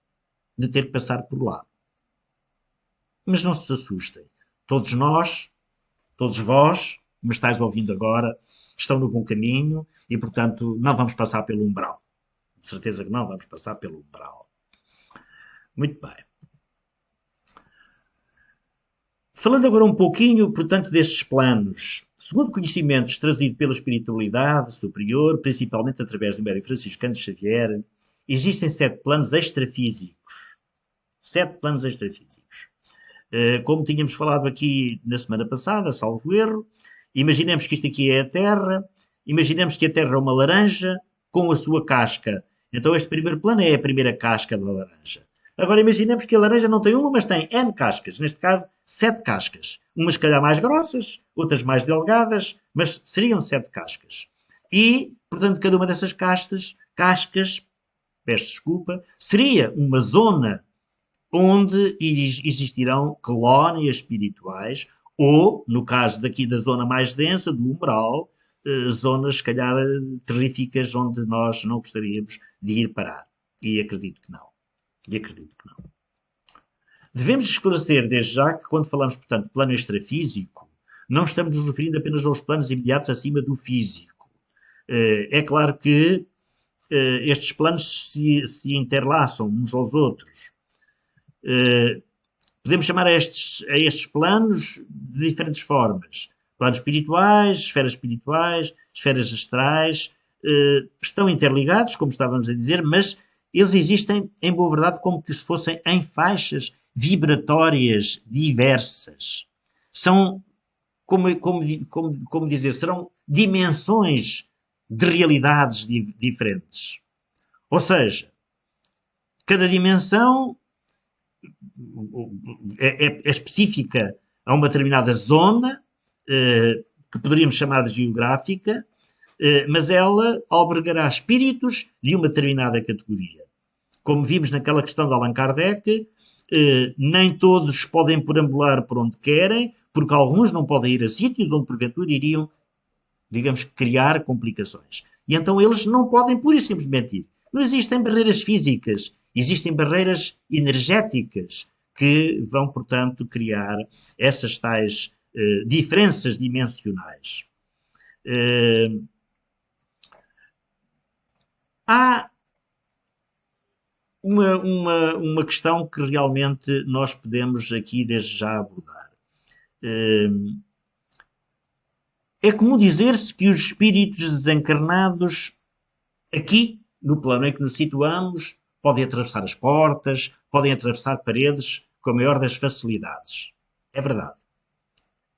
de ter que passar por lá. Mas não se assustem. Todos nós, todos vós, que me estáis ouvindo agora, estão no bom caminho e, portanto, não vamos passar pelo umbral. De certeza que não vamos passar pelo umbral. Muito bem. Falando agora um pouquinho, portanto, destes planos. Segundo conhecimentos trazidos pela espiritualidade superior, principalmente através do médium Franciscano Xavier, existem 7 planos extrafísicos. 7 planos extrafísicos. Como tínhamos falado aqui na semana passada, salvo erro, imaginemos que isto aqui é a Terra, imaginemos que a Terra é uma laranja com a sua casca. Então este primeiro plano é a primeira casca da laranja. Agora imaginemos que a laranja não tem uma, mas tem N cascas. Neste caso, 7 cascas. Umas, se calhar, mais grossas, outras mais delgadas, mas seriam 7 cascas. E, portanto, cada uma dessas cascas, peço desculpa, seria uma zona onde existirão colónias espirituais, ou, no caso daqui da zona mais densa, do umbral, zonas, se calhar, terríficas onde nós não gostaríamos de ir parar. E acredito que não. Devemos esclarecer desde já que, quando falamos, portanto, de plano extrafísico, não estamos nos referindo apenas aos planos imediatos acima do físico. É claro que estes planos se interlaçam uns aos outros. Podemos chamar a estes planos de diferentes formas. Planos espirituais, esferas astrais, estão interligados, como estávamos a dizer, mas eles existem, em boa verdade, como que se fossem em faixas vibratórias diversas. São, como dizer, serão dimensões de realidades diferentes. Ou seja, cada dimensão é específica a uma determinada zona, que poderíamos chamar de geográfica, mas ela albergará espíritos de uma determinada categoria. Como vimos naquela questão de Allan Kardec, nem todos podem perambular por onde querem, porque alguns não podem ir a sítios onde porventura iriam, digamos, criar complicações. E então eles não podem pura e simplesmente ir. Não existem barreiras físicas, existem barreiras energéticas que vão, portanto, criar essas tais diferenças dimensionais. Há uma questão que realmente nós podemos aqui desde já abordar. É comum dizer-se que os espíritos desencarnados, aqui, no plano em que nos situamos, podem atravessar as portas, podem atravessar paredes com a maior das facilidades. É verdade.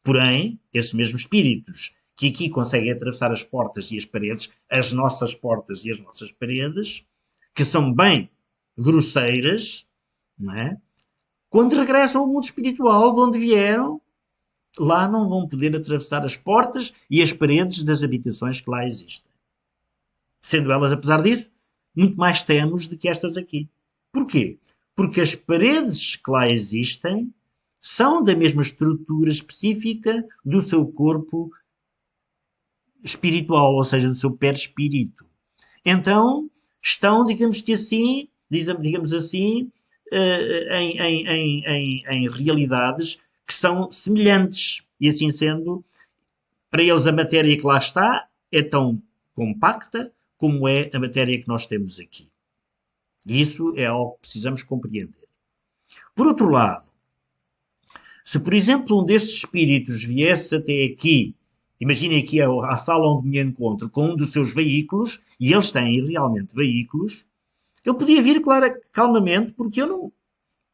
Porém, esses mesmos espíritos que aqui conseguem atravessar as portas e as paredes, as nossas portas e as nossas paredes, que são bem grosseiras, não é? Quando regressam ao mundo espiritual de onde vieram, lá não vão poder atravessar as portas e as paredes das habitações que lá existem. Sendo elas, apesar disso, muito mais tenues do que estas aqui. Porquê? Porque as paredes que lá existem são da mesma estrutura específica do seu corpo espiritual, ou seja, do seu perispírito. Então, estão, digamos assim, em realidades que são semelhantes. E assim sendo, para eles a matéria que lá está é tão compacta como é a matéria que nós temos aqui. E isso é algo que precisamos compreender. Por outro lado, se por exemplo um desses espíritos viesse até aqui, imaginem aqui a sala onde me encontro, com um dos seus veículos, e eles têm realmente veículos, eu podia vir, claro, calmamente, porque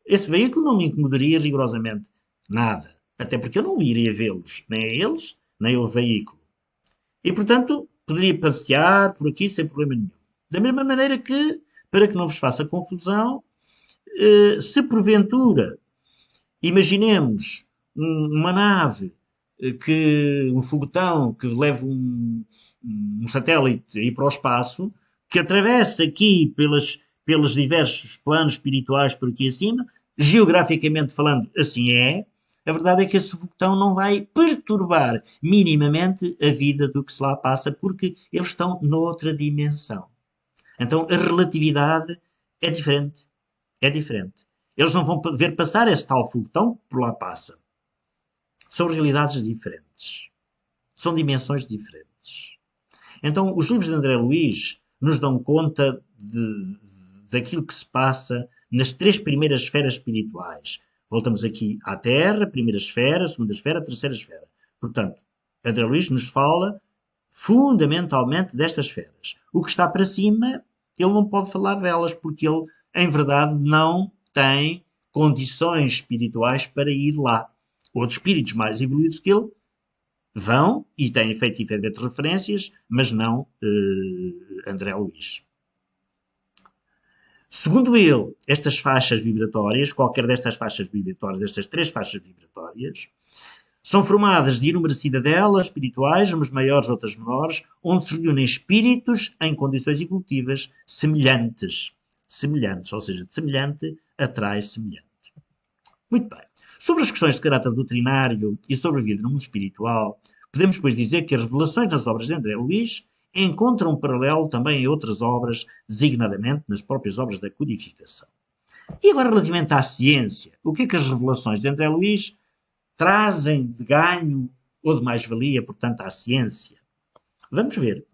esse veículo não me incomodaria rigorosamente nada. Até porque eu não iria vê-los, nem a eles, nem ao veículo. E, portanto, poderia passear por aqui sem problema nenhum. Da mesma maneira que, para que não vos faça confusão, se porventura, imaginemos uma nave, um foguetão que leva um satélite aí para o espaço, que atravessa aqui pelos diversos planos espirituais por aqui acima, geograficamente falando, assim é. A verdade é que esse foguetão não vai perturbar minimamente a vida do que se lá passa, porque eles estão noutra dimensão. Então a relatividade é diferente. É diferente. Eles não vão ver passar esse tal foguetão que por lá passa. São realidades diferentes. São dimensões diferentes. Então, os livros de André Luiz nos dão conta daquilo que se passa nas 3 primeiras esferas espirituais. Voltamos aqui à Terra, primeira esfera, segunda esfera, terceira esfera. Portanto, André Luís nos fala fundamentalmente destas esferas. O que está para cima, ele não pode falar delas, porque ele, em verdade, não tem condições espirituais para ir lá. Outros espíritos mais evoluídos que ele vão e têm feito efetivamente referências, mas não André Luís. Segundo ele, estas faixas vibratórias, qualquer destas faixas vibratórias, destas três faixas vibratórias, são formadas de inúmeras cidadelas espirituais, umas maiores, outras menores, onde se reúnem espíritos em condições evolutivas semelhantes. Semelhantes, ou seja, de semelhante atrai semelhante. Muito bem. Sobre as questões de caráter doutrinário e sobre a vida no mundo espiritual, podemos, pois, dizer que as revelações nas obras de André Luís encontram um paralelo também em outras obras, designadamente nas próprias obras da codificação. E agora, relativamente à ciência, o que é que as revelações de André Luís trazem de ganho ou de mais-valia, portanto, à ciência? Vamos ver.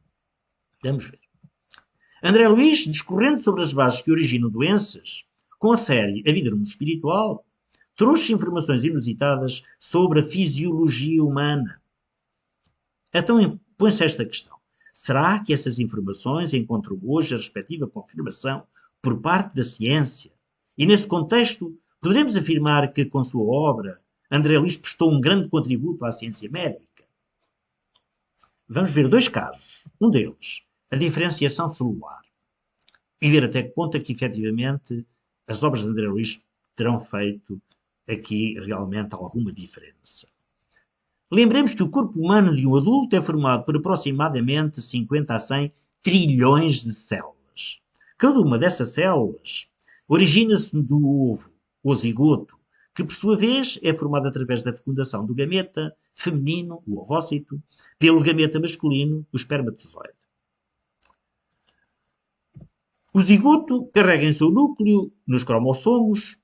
Vamos ver. André Luís, discorrendo sobre as bases que originam doenças, com a série A Vida no Mundo Espiritual, trouxe informações inusitadas sobre a fisiologia humana. Então põe-se esta questão. Será que essas informações encontram hoje a respectiva confirmação por parte da ciência? E nesse contexto, poderemos afirmar que, com sua obra, André Luís prestou um grande contributo à ciência médica? Vamos ver dois casos. Um deles, a diferenciação celular. E ver até que ponto é que, efetivamente, as obras de André Luís terão feito aqui realmente alguma diferença. Lembremos que o corpo humano de um adulto é formado por aproximadamente 50 a 100 trilhões de células. Cada uma dessas células origina-se do ovo, o zigoto, que por sua vez é formado através da fecundação do gameta feminino, o ovócito, pelo gameta masculino, o espermatozoide. O zigoto carrega em seu núcleo, nos cromossomos,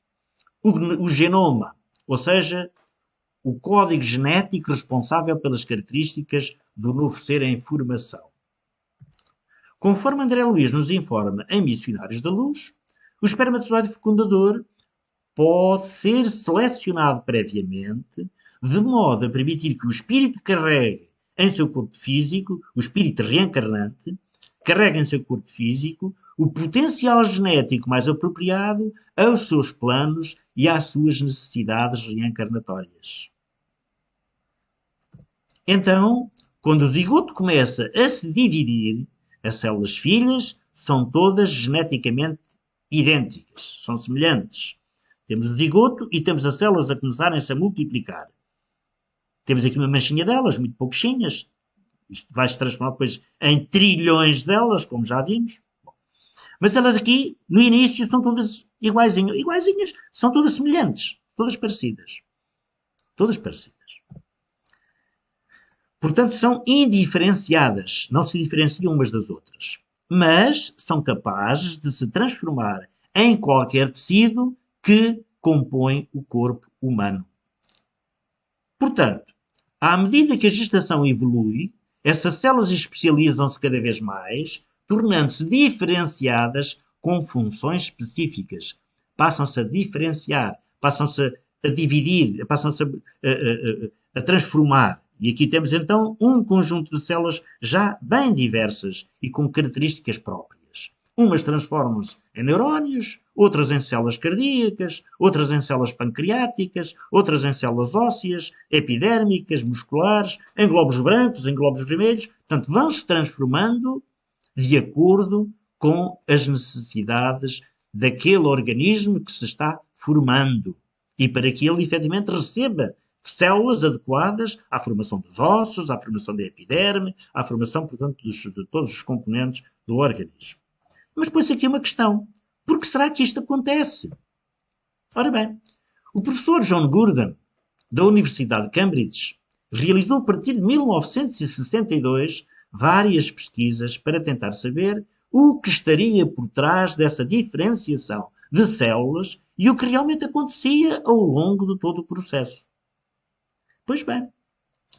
o genoma, ou seja, o código genético responsável pelas características do novo ser em formação. Conforme André Luís nos informa em Missionários da Luz, o espermatozoide fecundador pode ser selecionado previamente, de modo a permitir que o espírito carregue em seu corpo físico, o espírito reencarnante, carregue em seu corpo físico o potencial genético mais apropriado aos seus planos e às suas necessidades reencarnatórias. Então, quando o zigoto começa a se dividir, as células filhas são todas geneticamente idênticas, são semelhantes. Temos o zigoto e temos as células a começarem-se a multiplicar. Temos aqui uma manchinha delas, muito pouquinhas. Isto vai se transformar depois em trilhões delas, como já vimos. Mas elas aqui, no início, são todas iguaizinhas. Iguaizinhas, são todas semelhantes, todas parecidas. Todas parecidas. Portanto, são indiferenciadas, não se diferenciam umas das outras. Mas são capazes de se transformar em qualquer tecido que compõe o corpo humano. Portanto, à medida que a gestação evolui, essas células especializam-se cada vez mais, tornando-se diferenciadas com funções específicas. Passam-se a diferenciar, passam-se a dividir, passam-se a transformar. E aqui temos então um conjunto de células já bem diversas e com características próprias. Umas transformam-se em neurónios, outras em células cardíacas, outras em células pancreáticas, outras em células ósseas, epidérmicas, musculares, em glóbulos brancos, em glóbulos vermelhos. Portanto, vão-se transformando de acordo com as necessidades daquele organismo que se está formando e para que ele efetivamente receba células adequadas à formação dos ossos, à formação da epiderme, à formação, portanto, de todos os componentes do organismo. Mas põe-se aqui uma questão. Por que será que isto acontece? Ora bem, o professor John Gurdon, da Universidade de Cambridge, realizou a partir de 1962 várias pesquisas para tentar saber o que estaria por trás dessa diferenciação de células e o que realmente acontecia ao longo de todo o processo. Pois bem,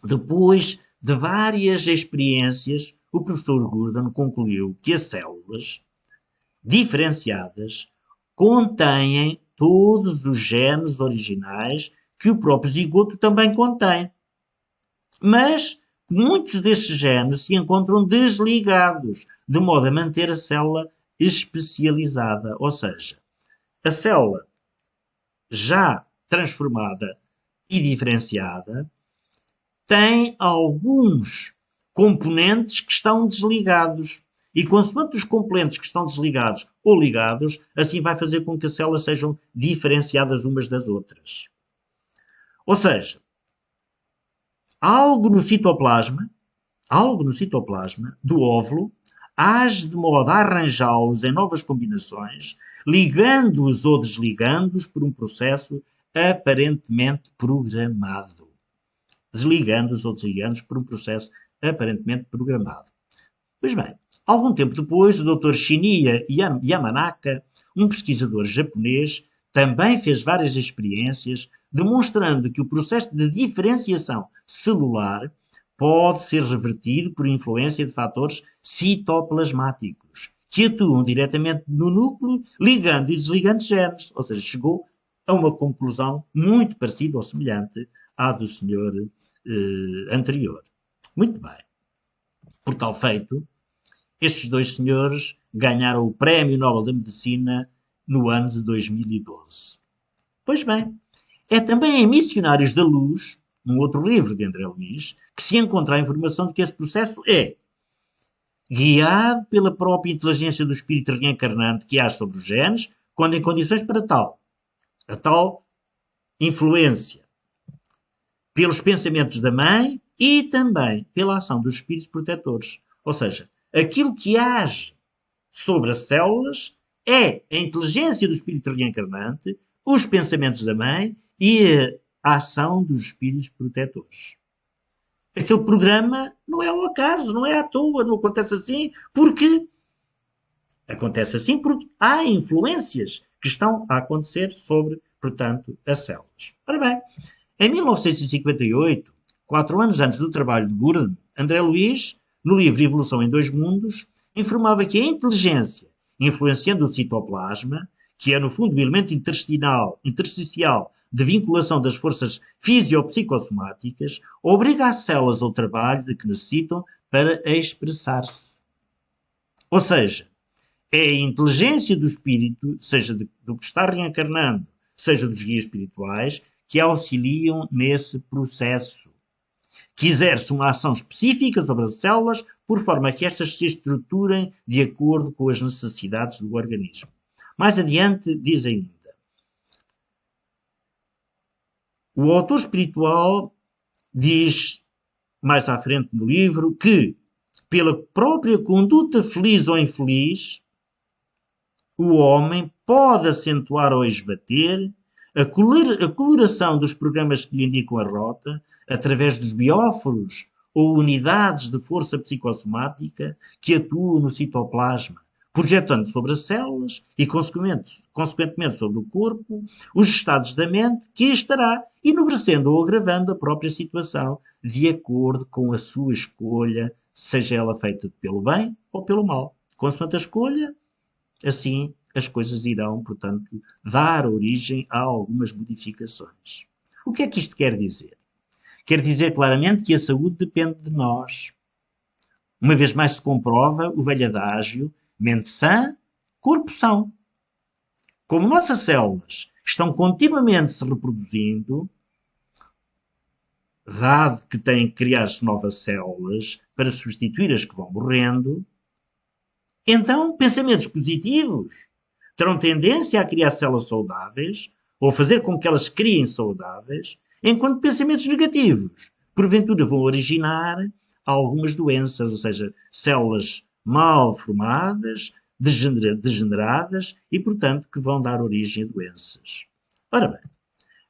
depois de várias experiências, o professor Gurdon concluiu que as células diferenciadas contêm todos os genes originais que o próprio zigoto também contém. Mas muitos destes genes se encontram desligados, de modo a manter a célula especializada, ou seja, a célula já transformada e diferenciada tem alguns componentes que estão desligados. E consoante os componentes que estão desligados ou ligados, assim vai fazer com que as células sejam diferenciadas umas das outras. Ou seja, algo no citoplasma do óvulo age de modo a arranjá-los em novas combinações, ligando-os ou desligando-os por um processo aparentemente programado. Desligando-os ou desligando-os por um processo aparentemente programado. Pois bem, algum tempo depois, o Dr. Shinya Yamanaka, um pesquisador japonês, também fez várias experiências demonstrando que o processo de diferenciação celular pode ser revertido por influência de fatores citoplasmáticos, que atuam diretamente no núcleo, ligando e desligando genes. Ou seja, chegou a uma conclusão muito parecida ou semelhante à do senhor anterior. Muito bem. Por tal feito, estes dois senhores ganharam o Prémio Nobel da Medicina no ano de 2012. Pois bem, é também em Missionários da Luz, num outro livro de André Luiz, que se encontra a informação de que esse processo é guiado pela própria inteligência do espírito reencarnante que age sobre os genes, quando em condições para tal. A tal influência pelos pensamentos da mãe e também pela ação dos espíritos protetores. Ou seja, aquilo que age sobre as células é a inteligência do espírito reencarnante, os pensamentos da mãe e a ação dos espíritos protetores. Aquele programa não é ao acaso, não é à toa, não acontece assim, porque há influências que estão a acontecer sobre, portanto, as células. Ora bem, em 1958, 4 anos antes do trabalho de Gurdon, André Luiz, no livro Evolução em Dois Mundos, informava que a inteligência, influenciando o citoplasma, que é no fundo o elemento intersticial de vinculação das forças fisiopsicossomáticas, obriga as células ao trabalho de que necessitam para expressar-se. Ou seja, é a inteligência do espírito, seja do que está reencarnando, seja dos guias espirituais, que auxiliam nesse processo, que exerce uma ação específica sobre as células, por forma a que estas se estruturem de acordo com as necessidades do organismo. Mais adiante, diz ainda: o autor espiritual diz, mais à frente no livro, que, pela própria conduta feliz ou infeliz, o homem pode acentuar ou esbater a coloração dos programas que lhe indicam a rota através dos bióforos ou unidades de força psicossomática que atuam no citoplasma, projetando sobre as células e, consequentemente, sobre o corpo, os estados da mente que estará enobrecendo ou agravando a própria situação de acordo com a sua escolha, seja ela feita pelo bem ou pelo mal. Consoante a escolha, assim as coisas irão, portanto, dar origem a algumas modificações. O que é que isto quer dizer? Quer dizer claramente que a saúde depende de nós. Uma vez mais se comprova o velho adágio: mente sã, corpo são. Como nossas células estão continuamente se reproduzindo, dado que têm que criar-se novas células para substituir as que vão morrendo, então pensamentos positivos terão tendência a criar células saudáveis ou a fazer com que elas se criem saudáveis, enquanto pensamentos negativos, porventura, vão originar algumas doenças, ou seja, células mal formadas, degeneradas e, portanto, que vão dar origem a doenças. Ora bem,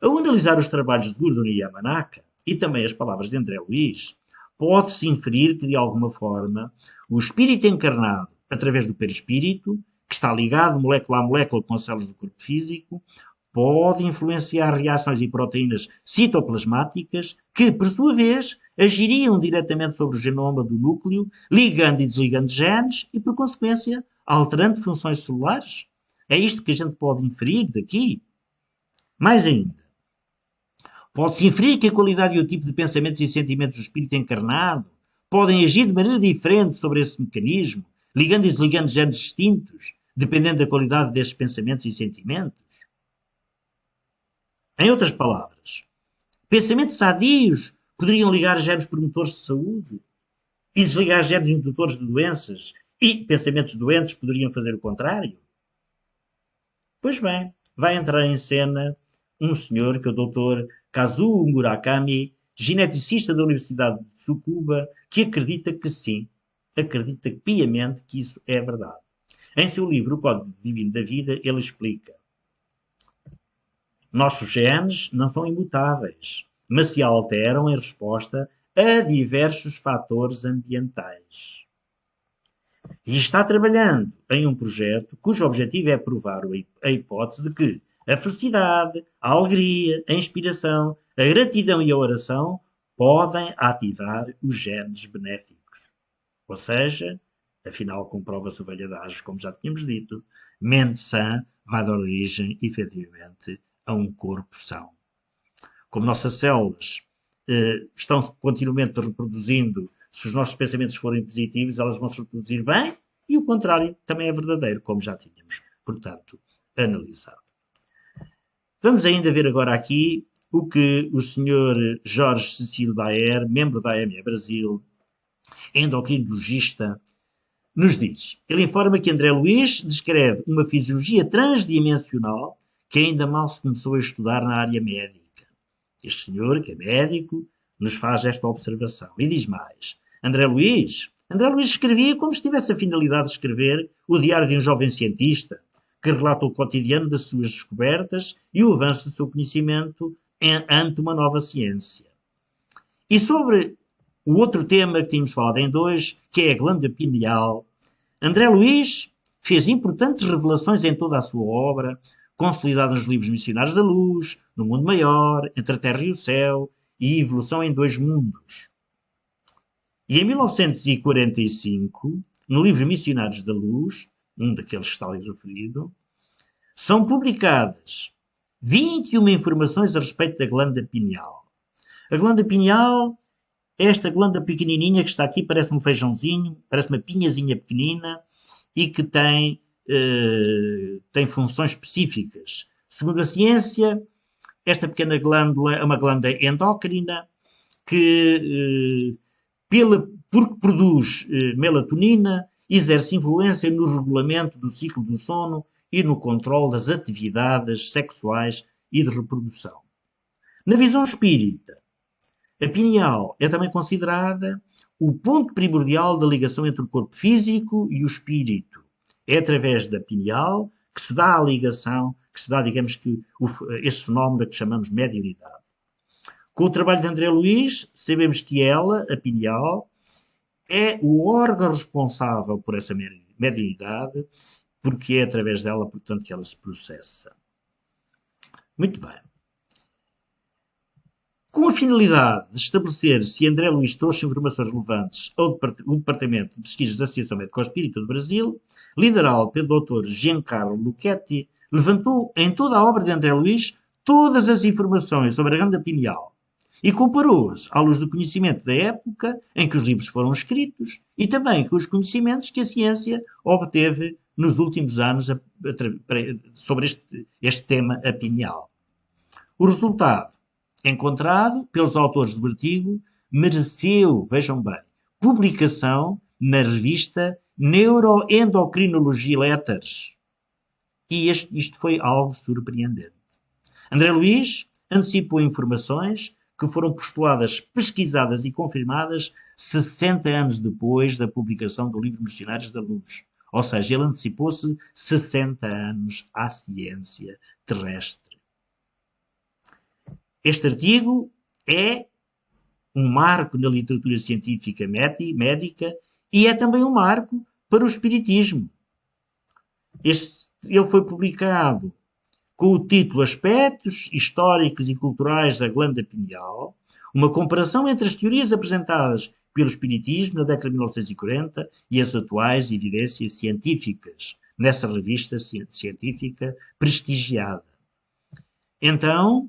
ao analisar os trabalhos de Gurdon e Yamanaka e também as palavras de André Luiz, pode-se inferir que, de alguma forma, o espírito encarnado, através do perispírito, que está ligado molécula a molécula com as células do corpo físico, pode influenciar reações e proteínas citoplasmáticas que, por sua vez, agiriam diretamente sobre o genoma do núcleo, ligando e desligando genes e, por consequência, alterando funções celulares. É isto que a gente pode inferir daqui. Mais ainda, pode-se inferir que a qualidade e o tipo de pensamentos e sentimentos do espírito encarnado podem agir de maneira diferente sobre esse mecanismo, ligando e desligando géneros distintos, dependendo da qualidade destes pensamentos e sentimentos. Em outras palavras, pensamentos sadios poderiam ligar genes promotores de saúde e desligar genes indutores de doenças, e pensamentos doentes poderiam fazer o contrário? Pois bem, vai entrar em cena um senhor que é o Dr. Kazuo Murakami, geneticista da Universidade de Tsukuba, que acredita que sim, acredita piamente que isso é verdade. Em seu livro O Código Divino da Vida, ele explica: nossos genes não são imutáveis, mas se alteram em resposta a diversos fatores ambientais. E está trabalhando em um projeto cujo objetivo é provar a hipótese de que a felicidade, a alegria, a inspiração, a gratidão e a oração podem ativar os genes benéficos. Ou seja, afinal comprova-se o velhadagem, como já tínhamos dito, mente sã vai dar origem, efetivamente, a um corpo são. Como nossas células estão continuamente reproduzindo, se os nossos pensamentos forem positivos, elas vão se reproduzir bem, e o contrário também é verdadeiro, como já tínhamos, portanto, analisado. Vamos ainda ver agora aqui o que o Sr. Jorge Cecílio Daer, membro da AME Brasil, endocrinologista, nos diz. Ele informa que André Luiz descreve uma fisiologia transdimensional que ainda mal se começou a estudar na área médica. Este senhor, que é médico, nos faz esta observação. E diz mais. André Luiz escrevia como se tivesse a finalidade de escrever o diário de um jovem cientista, que relata o cotidiano das suas descobertas e o avanço do seu conhecimento ante uma nova ciência. E sobre o outro tema que tínhamos falado em dois, que é a glândula pineal, André Luiz fez importantes revelações em toda a sua obra, consolidada nos livros Missionários da Luz, No Mundo Maior, Entre a Terra e o Céu e Evolução em Dois Mundos. E em 1945, no livro Missionários da Luz, um daqueles que está ali referido, são publicadas 21 informações a respeito da glândula pineal. A glândula pineal é esta glândula pequenininha que está aqui, parece um feijãozinho, parece uma pinhazinha pequenina e que tem funções específicas. Segundo a ciência, esta pequena glândula é uma glândula endócrina que, porque produz melatonina, exerce influência no regulamento do ciclo do sono e no controle das atividades sexuais e de reprodução. Na visão espírita, a pineal é também considerada o ponto primordial da ligação entre o corpo físico e o espírito. É através da pineal que se dá a ligação, que se dá, digamos que, este fenómeno que chamamos mediunidade. Com o trabalho de André Luiz, sabemos que ela, a pineal, é o órgão responsável por essa mediunidade, porque é através dela, portanto, que ela se processa. Muito bem. Com a finalidade de estabelecer se André Luiz trouxe informações relevantes ao Departamento de Pesquisas da Associação Médico-Espírita do Brasil, liderado pelo Dr. Giancarlo Lucchetti, levantou em toda a obra de André Luiz todas as informações sobre a glândula pineal e comparou-as à luz do conhecimento da época em que os livros foram escritos e também com os conhecimentos que a ciência obteve nos últimos anos sobre este tema, a pineal. O resultado encontrado pelos autores do artigo mereceu, vejam bem, publicação na revista Neuroendocrinology Letters. E isto foi algo surpreendente. André Luiz antecipou informações que foram postuladas, pesquisadas e confirmadas 60 anos depois da publicação do livro Missionários da Luz. Ou seja, ele antecipou-se 60 anos à ciência terrestre. Este artigo é um marco na literatura científica médica e é também um marco para o espiritismo. Ele foi publicado com o título Aspectos Históricos e Culturais da Glândula Pineal, uma comparação entre as teorias apresentadas pelo espiritismo na década de 1940 e as atuais evidências científicas, nessa revista científica prestigiada. Então,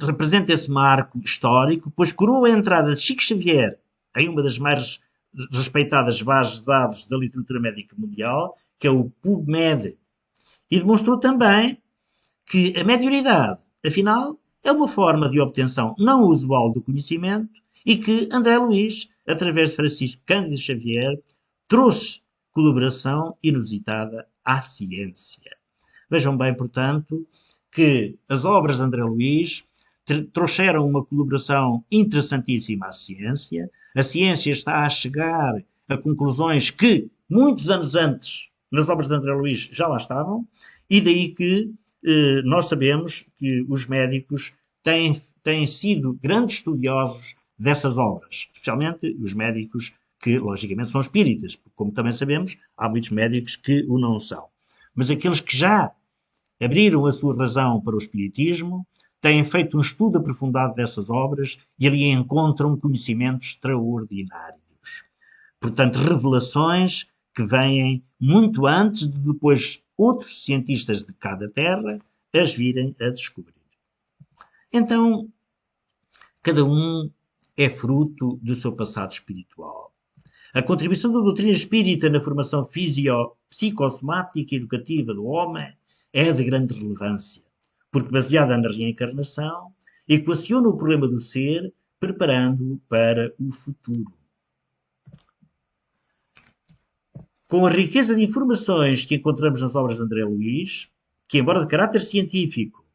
representa esse marco histórico, pois coroa a entrada de Chico Xavier em uma das mais respeitadas bases de dados da literatura médica mundial, que é o PubMed, e demonstrou também que a maioridade, afinal, é uma forma de obtenção não usual do conhecimento e que André Luiz, através de Francisco Cândido Xavier, trouxe colaboração inusitada à ciência. Vejam bem, portanto, que as obras de André Luiz trouxeram uma colaboração interessantíssima à ciência. A ciência está a chegar a conclusões que, muitos anos antes, nas obras de André Luiz já lá estavam, e daí que nós sabemos que os médicos têm sido grandes estudiosos dessas obras, especialmente os médicos que, logicamente, são espíritas, porque, como também sabemos, há muitos médicos que o não são. Mas aqueles que já abriram a sua razão para o espiritismo, têm feito um estudo aprofundado dessas obras e ali encontram conhecimentos extraordinários. Portanto, revelações que vêm muito antes de depois outros cientistas de cada terra as virem a descobrir. Então, cada um é fruto do seu passado espiritual. A contribuição da doutrina espírita na formação psicossomática e educativa do homem é de grande relevância, porque baseada na reencarnação, equaciona o problema do ser, preparando-o para o futuro. Com a riqueza de informações que encontramos nas obras de André Luiz, que, embora de caráter científico,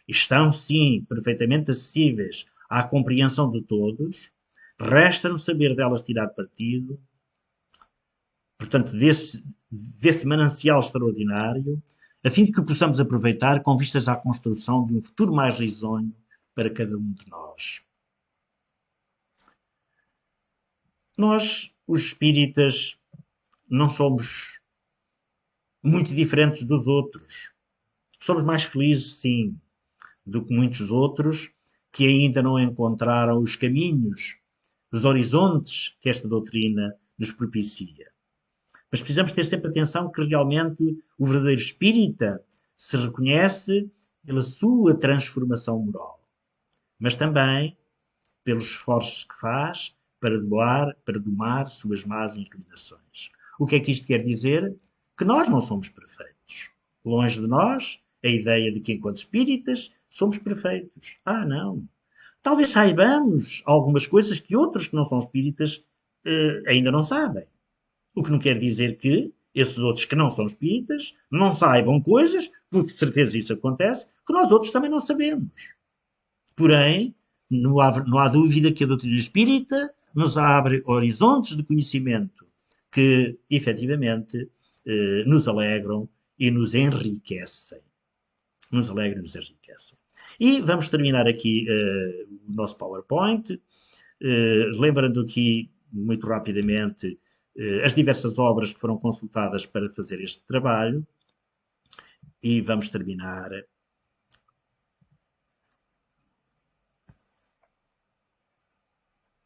estão, sim, perfeitamente acessíveis à compreensão de todos, resta-nos saber delas tirar partido, portanto, desse manancial extraordinário, a fim de que o possamos aproveitar com vistas à construção de um futuro mais risonho para cada um de nós. Nós, os espíritas, não somos muito diferentes dos outros. Somos mais felizes, sim, do que muitos outros que ainda não encontraram os caminhos, os horizontes que esta doutrina nos propicia. Mas precisamos ter sempre atenção que realmente o verdadeiro espírita se reconhece pela sua transformação moral, mas também pelos esforços que faz para domar suas más inclinações. O que é que isto quer dizer? Que nós não somos perfeitos. Longe de nós a ideia de que, enquanto espíritas, somos perfeitos. Ah, não. Talvez saibamos algumas coisas que outros que não são espíritas ainda não sabem. O que não quer dizer que esses outros que não são espíritas não saibam coisas, porque de certeza isso acontece, que nós outros também não sabemos. Porém, não há dúvida que a doutrina espírita nos abre horizontes de conhecimento que, efetivamente, nos alegram e nos enriquecem. Nos alegram e nos enriquecem. E vamos terminar aqui o nosso PowerPoint, lembrando aqui, muito rapidamente, as diversas obras que foram consultadas para fazer este trabalho. E vamos terminar